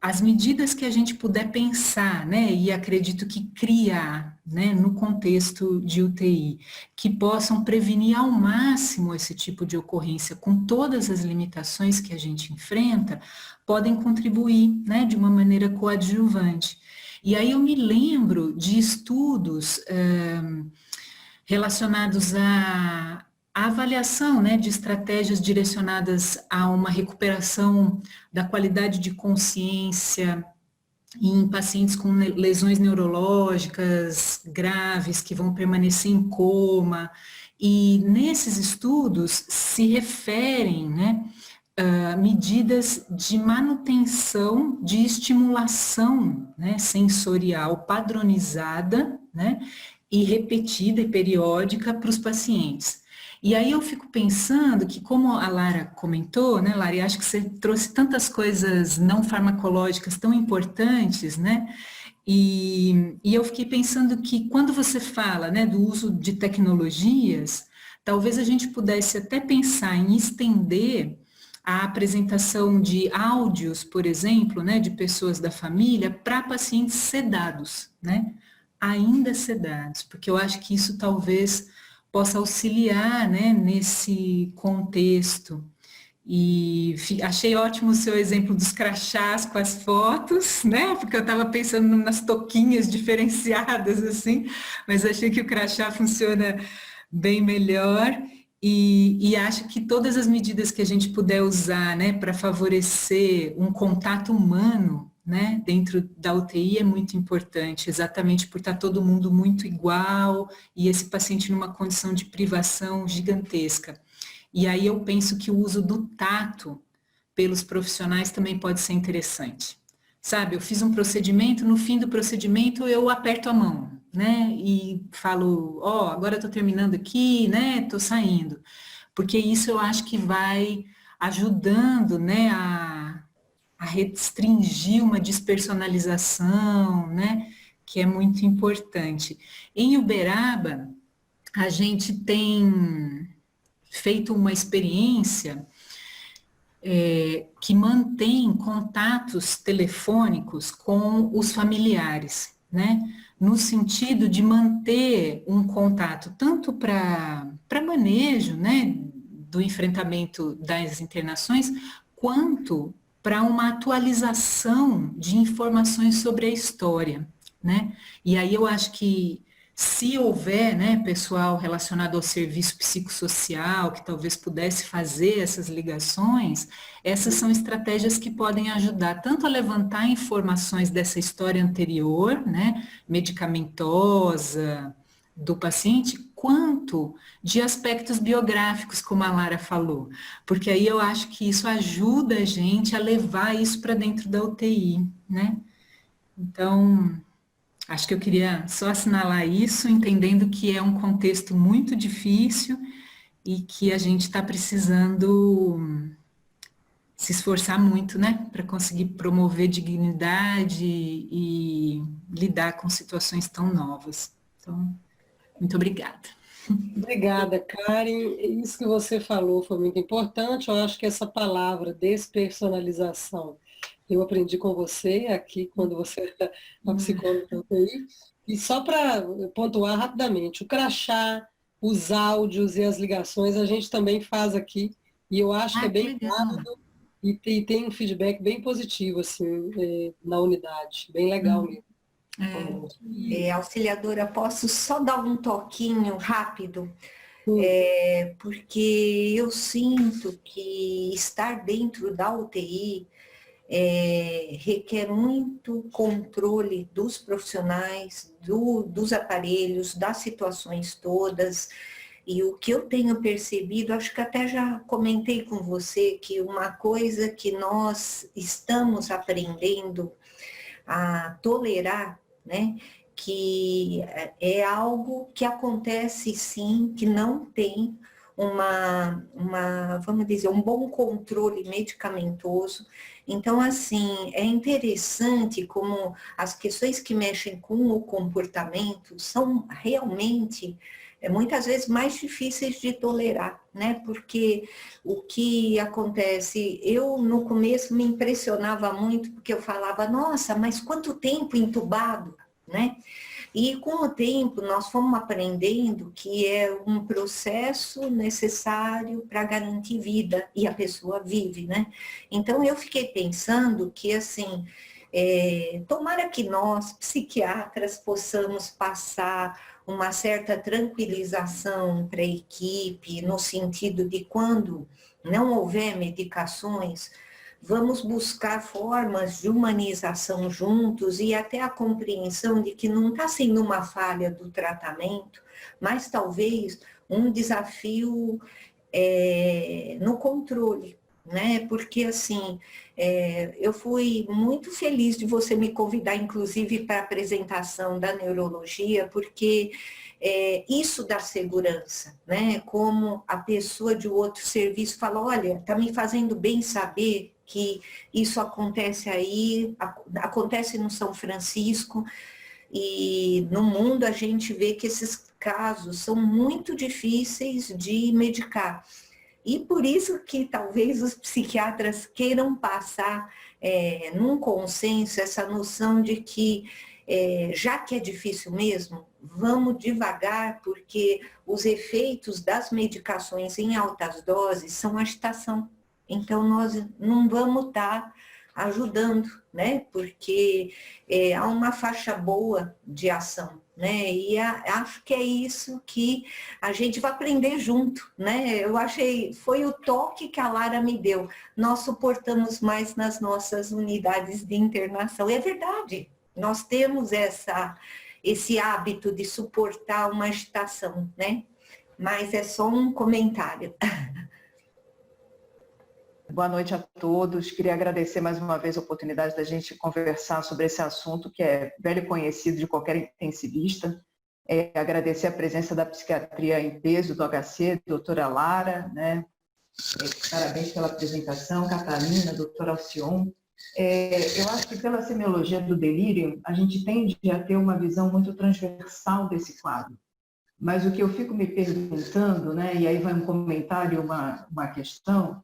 as medidas que a gente puder pensar, né, e acredito que criar, né, no contexto de UTI, que possam prevenir ao máximo esse tipo de ocorrência, com todas as limitações que a gente enfrenta, podem contribuir, né, de uma maneira coadjuvante. E aí eu me lembro de estudos relacionados à avaliação, né, de estratégias direcionadas a uma recuperação da qualidade de consciência em pacientes com lesões neurológicas graves, que vão permanecer em coma, e nesses estudos se referem, né, medidas de manutenção de estimulação, né, sensorial padronizada, né, e repetida e periódica para os pacientes. E aí eu fico pensando que, como a Lara comentou, né, Lara, e acho que você trouxe tantas coisas não farmacológicas tão importantes, né, e eu fiquei pensando que quando você fala, né, do uso de tecnologias, talvez a gente pudesse até pensar em estender a apresentação de áudios, por exemplo, né, de pessoas da família para pacientes sedados, né, ainda sedados, porque eu acho que isso talvez possa auxiliar, né, nesse contexto. E achei ótimo o seu exemplo dos crachás com as fotos, né, porque eu estava pensando nas touquinhas diferenciadas, assim, mas achei que o crachá funciona bem melhor. E acho que todas as medidas que a gente puder usar, né, para favorecer um contato humano, né, dentro da UTI é muito importante, exatamente por estar todo mundo muito igual e esse paciente numa condição de privação gigantesca. E aí eu penso que o uso do tato pelos profissionais também pode ser interessante. Sabe, eu fiz um procedimento, no fim do procedimento eu aperto a mão, né, e falo, ó, agora eu tô terminando aqui, né, tô saindo. Porque isso eu acho que vai ajudando, né, a restringir uma despersonalização, né, que é muito importante. Em Uberaba, a gente tem feito uma experiência que mantém contatos telefônicos com os familiares, né, no sentido de manter um contato tanto para manejo, né, do enfrentamento das internações, quanto para uma atualização de informações sobre a história, né? E aí eu acho que se houver, né, pessoal relacionado ao serviço psicossocial, que talvez pudesse fazer essas ligações, essas são estratégias que podem ajudar tanto a levantar informações dessa história anterior, né, medicamentosa, do paciente, quanto de aspectos biográficos, como a Lara falou, porque aí eu acho que isso ajuda a gente a levar isso para dentro da UTI, né? Então, acho que eu queria só assinalar isso, entendendo que é um contexto muito difícil e que a gente está precisando se esforçar muito, né, para conseguir promover dignidade e lidar com situações tão novas. Então, muito obrigada. Obrigada, Karen. Isso que você falou foi muito importante. Eu acho que essa palavra despersonalização, eu aprendi com você aqui, quando você era a psicóloga da UTI. E só para pontuar rapidamente, o crachá, os áudios e as ligações a gente também faz aqui. E eu acho que é bem válido e tem um feedback bem positivo assim, na unidade. Bem legal mesmo. Auxiliadora, posso só dar um toquinho rápido? Porque eu sinto que estar dentro da UTI requer muito controle dos profissionais, dos aparelhos, das situações todas. E o que eu tenho percebido, acho que até já comentei com você, que uma coisa que nós estamos aprendendo a tolerar, né? Que é algo que acontece sim, que não tem vamos dizer, um bom controle medicamentoso. Então, assim, é interessante como as questões que mexem com o comportamento são realmente, muitas vezes, mais difíceis de tolerar, né? Porque o que acontece, eu no começo me impressionava muito, porque eu falava, nossa, mas quanto tempo entubado, né? E com o tempo nós fomos aprendendo que é um processo necessário para garantir vida, e a pessoa vive, né? Então eu fiquei pensando que, assim, tomara que nós, psiquiatras, possamos passar uma certa tranquilização para a equipe, no sentido de quando não houver medicações, vamos buscar formas de humanização juntos e até a compreensão de que não está sendo uma falha do tratamento, mas talvez um desafio no controle, né? Porque, assim, eu fui muito feliz de você me convidar, inclusive, para a apresentação da neurologia, porque isso dá segurança, né? Como a pessoa de outro serviço fala, olha, está me fazendo bem saber que isso acontece aí, acontece no São Francisco, e no mundo a gente vê que esses casos são muito difíceis de medicar. E por isso que talvez os psiquiatras queiram passar num consenso essa noção de que, já que é difícil mesmo, vamos devagar, porque os efeitos das medicações em altas doses são agitação. Então, nós não vamos estar ajudando, né? Porque há uma faixa boa de ação, né? E acho que é isso que a gente vai aprender junto, né? Eu achei, foi o toque que a Lara me deu. Nós suportamos mais nas nossas unidades de internação. E é verdade, nós temos esse hábito de suportar uma agitação, né? Mas é só um comentário. Boa noite a todos. Queria agradecer mais uma vez a oportunidade da gente conversar sobre esse assunto que é velho conhecido de qualquer intensivista. Agradecer a presença da psiquiatria em peso do HC, doutora Lara, né? Parabéns pela apresentação, Catarina, doutora Alcion. Eu acho que pela semiologia do delírio, a gente tende a ter uma visão muito transversal desse quadro. Mas o que eu fico me perguntando, né, e aí vai um comentário, uma questão,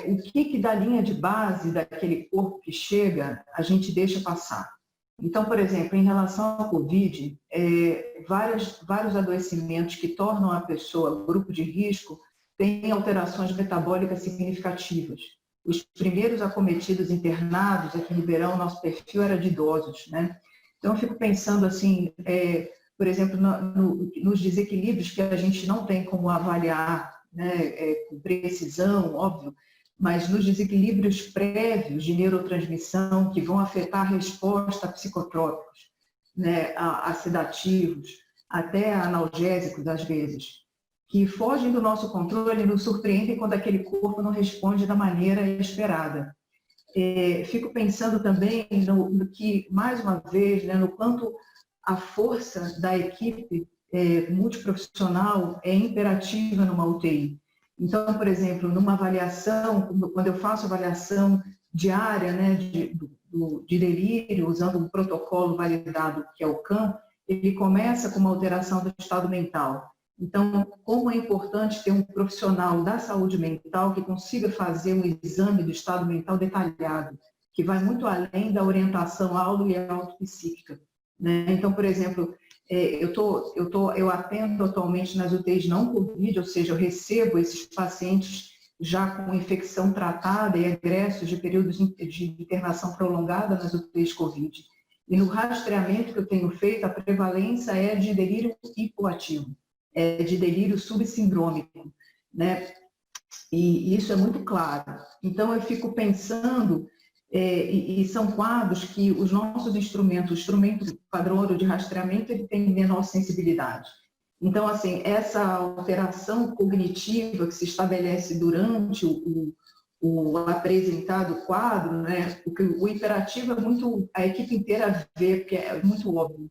o que da linha de base daquele corpo que chega, a gente deixa passar. Então, por exemplo, em relação ao Covid, vários adoecimentos que tornam a pessoa grupo de risco têm alterações metabólicas significativas. Os primeiros acometidos internados aqui em Ribeirão, nosso perfil era de idosos, né? Então, eu fico pensando assim, por exemplo, nos desequilíbrios que a gente não tem como avaliar, né, com precisão, óbvio, mas nos desequilíbrios prévios de neurotransmissão que vão afetar a resposta a psicotrópicos, né, a sedativos, até a analgésicos às vezes, que fogem do nosso controle e nos surpreendem quando aquele corpo não responde da maneira esperada. Fico pensando também no que, mais uma vez, né, no quanto a força da equipe multiprofissional é imperativa numa UTI. Então, por exemplo, numa avaliação, quando eu faço avaliação diária, né, de delírio, usando um protocolo validado que é o CAM, ele começa com uma alteração do estado mental. Então, como é importante ter um profissional da saúde mental que consiga fazer um exame do estado mental detalhado, que vai muito além da orientação auto e autopsíquica, né? Então, por exemplo, eu atendo atualmente nas UTIs não Covid, ou seja, eu recebo esses pacientes já com infecção tratada e egressos de períodos de internação prolongada nas UTIs Covid. E no rastreamento que eu tenho feito, a prevalência é de delírio hipoativo, de delírio subsindrômico, né? E isso é muito claro. Então, eu fico pensando, e são quadros que os nossos instrumentos, o instrumento padrão ouro de rastreamento, ele tem menor sensibilidade. Então, assim, essa alteração cognitiva que se estabelece durante o apresentado quadro, né? O imperativo é muito, a equipe inteira vê, porque é muito óbvio.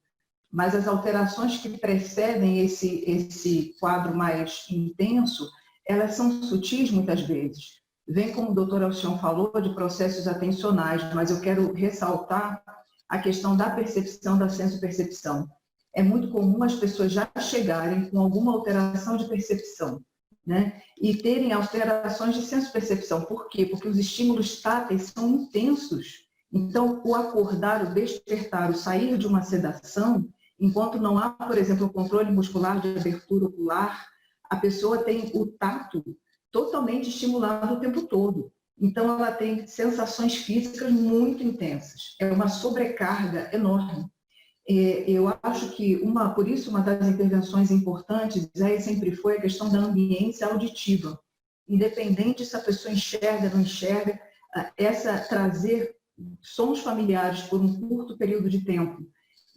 Mas as alterações que precedem esse quadro mais intenso, elas são sutis muitas vezes. Vem, como o doutor Alcion falou, de processos atencionais, mas eu quero ressaltar a questão da percepção, da sensopercepção. É muito comum as pessoas já chegarem com alguma alteração de percepção, né? E terem alterações de sensopercepção. Por quê? Porque os estímulos táteis são intensos. Então, o acordar, o despertar, o sair de uma sedação, enquanto não há, por exemplo, o controle muscular de abertura ocular, a pessoa tem o tato totalmente estimulado o tempo todo. Então, ela tem sensações físicas muito intensas. É uma sobrecarga enorme. Eu acho que, por isso, uma das intervenções importantes sempre foi a questão da ambiência auditiva. Independente se a pessoa enxerga ou não enxerga, trazer sons familiares por um curto período de tempo.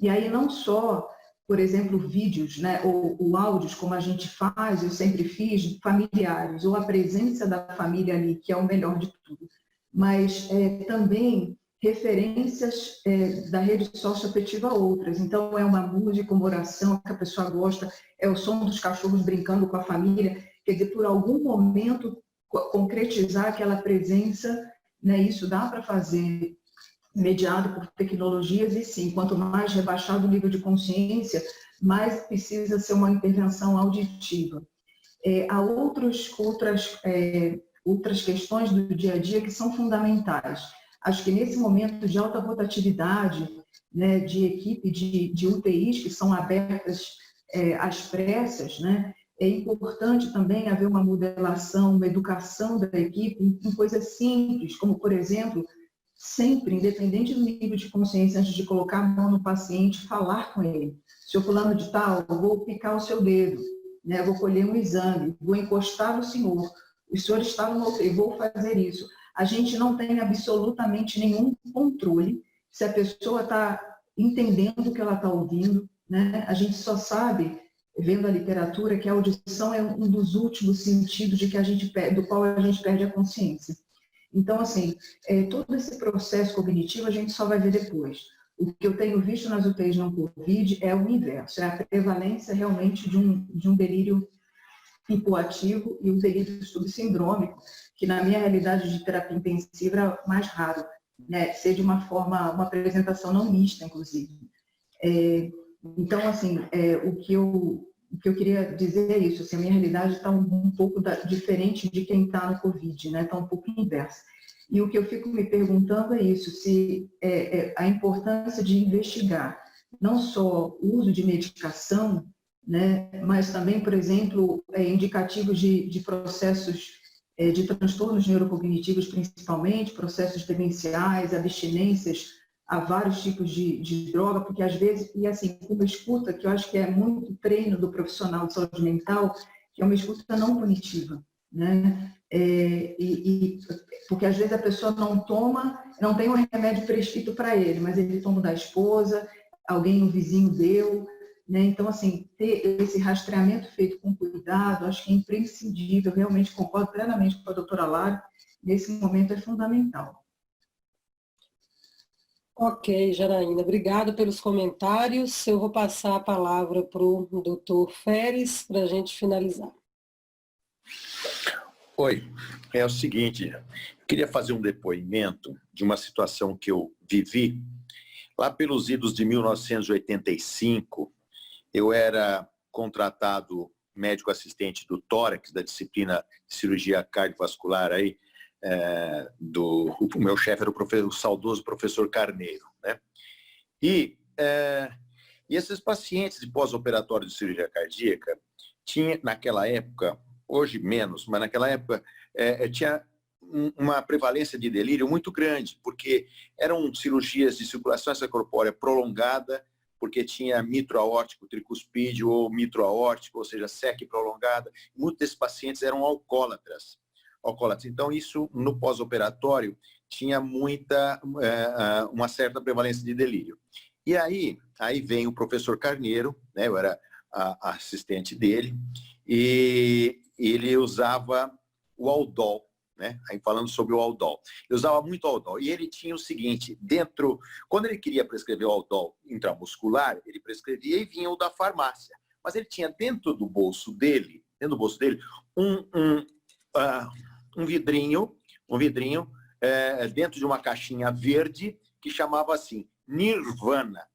E aí não só, por exemplo, vídeos, né, ou áudios, como a gente faz, eu sempre fiz, familiares, ou a presença da família ali, que é o melhor de tudo, mas também referências da rede socioafetiva a outras. Então, é uma música, uma oração que a pessoa gosta, é o som dos cachorros brincando com a família, quer dizer, por algum momento, concretizar aquela presença, né, isso dá para fazer mediado por tecnologias, e sim, quanto mais rebaixado o nível de consciência, mais precisa ser uma intervenção auditiva. Há outras questões do dia a dia que são fundamentais. Acho que nesse momento de alta rotatividade, né, de equipe de UTIs que são abertas às pressas, né, é importante também haver uma modelação, uma educação da equipe em coisas simples, como, por exemplo, sempre, independente do nível de consciência, antes de colocar a mão no paciente, falar com ele. Seu fulano de tal, eu vou picar o seu dedo, né, vou colher um exame, vou encostar no senhor, o senhor está no UTI, vou fazer isso. A gente não tem absolutamente nenhum controle se a pessoa está entendendo o que ela está ouvindo, né? A gente só sabe, vendo a literatura, que a audição é um dos últimos sentidos do qual a gente perde a consciência. Então, assim, todo esse processo cognitivo a gente só vai ver depois. O que eu tenho visto nas UTIs não Covid é o inverso, é a prevalência realmente de um delírio hipoativo e um delírio subsindrômico, que na minha realidade de terapia intensiva era mais raro, né, ser de uma apresentação não mista, inclusive. Então, assim, o que eu queria dizer é isso, assim, a minha realidade está um pouco diferente de quem está no Covid, né, está um pouco inversa. E o que eu fico me perguntando é isso, se a importância de investigar não só o uso de medicação, né, mas também, por exemplo, indicativos de processos de transtornos neurocognitivos, principalmente, processos demenciais, abstinências a vários tipos de droga, porque às vezes, e assim, uma escuta que eu acho que é muito treino do profissional de saúde mental, que é uma escuta não punitiva, né? Porque às vezes a pessoa não tem um remédio prescrito para ele, mas ele toma da esposa, um vizinho deu, né? Então, assim, ter esse rastreamento feito com cuidado, acho que é imprescindível, realmente concordo plenamente com a doutora Lara, nesse momento é fundamental. Ok, Janaína, obrigada pelos comentários. Eu vou passar a palavra para o doutor Feres para a gente finalizar. Oi, é o seguinte, eu queria fazer um depoimento de uma situação que eu vivi. Lá pelos idos de 1985, eu era contratado médico assistente do tórax, da disciplina de cirurgia cardiovascular aí, o meu chefe era o saudoso professor Carneiro, né? E esses pacientes de pós-operatório de cirurgia cardíaca tinha, naquela época, hoje menos, mas naquela época tinha uma prevalência de delírio muito grande, porque eram cirurgias de circulação extracorpórea prolongada, porque tinha mitro aórtico tricuspídeo ou mitro aórtico, ou seja, SEC prolongada. Muitos desses pacientes eram alcoólatras. Então, isso no pós-operatório tinha uma certa prevalência de delírio. E aí vem o professor Carneiro, né? Eu era a assistente dele, e ele usava o Aldol, né? Aí falando sobre o Aldol. Eu usava muito o Aldol. E ele tinha o seguinte, quando ele queria prescrever o Aldol intramuscular, ele prescrevia e vinha o da farmácia. Mas ele tinha dentro do bolso dele um vidrinho dentro de uma caixinha verde que chamava assim, Nirvana,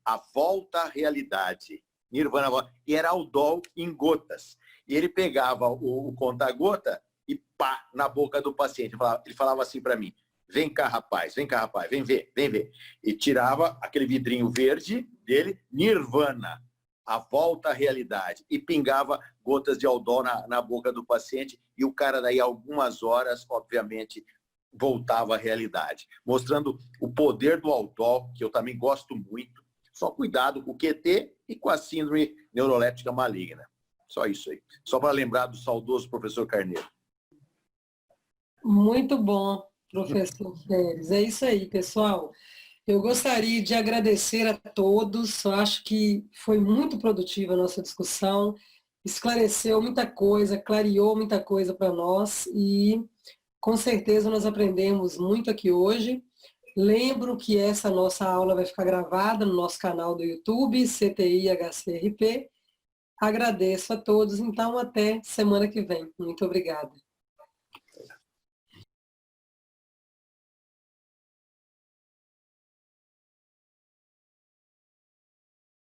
a volta à realidade. Nirvana, e era Aldol em gotas. E ele pegava o conta-gota e pá, na boca do paciente. Ele falava assim para mim, vem cá, rapaz, vem ver. E tirava aquele vidrinho verde dele, Nirvana, a volta à realidade. E pingava gotas de Aldol na boca do paciente e o cara daí algumas horas, obviamente, voltava à realidade. Mostrando o poder do Aldol, que eu também gosto muito. Só cuidado com o QT e com a síndrome neuroléptica maligna. Só isso aí. Só para lembrar do saudoso professor Carneiro. Muito bom, professor Pérez. É isso aí, pessoal. Eu gostaria de agradecer a todos. Eu acho que foi muito produtiva a nossa discussão. Esclareceu muita coisa, clareou muita coisa para nós e com certeza nós aprendemos muito aqui hoje. Lembro que essa nossa aula vai ficar gravada no nosso canal do YouTube, CTI HCRP. Agradeço a todos, então até semana que vem. Muito obrigada.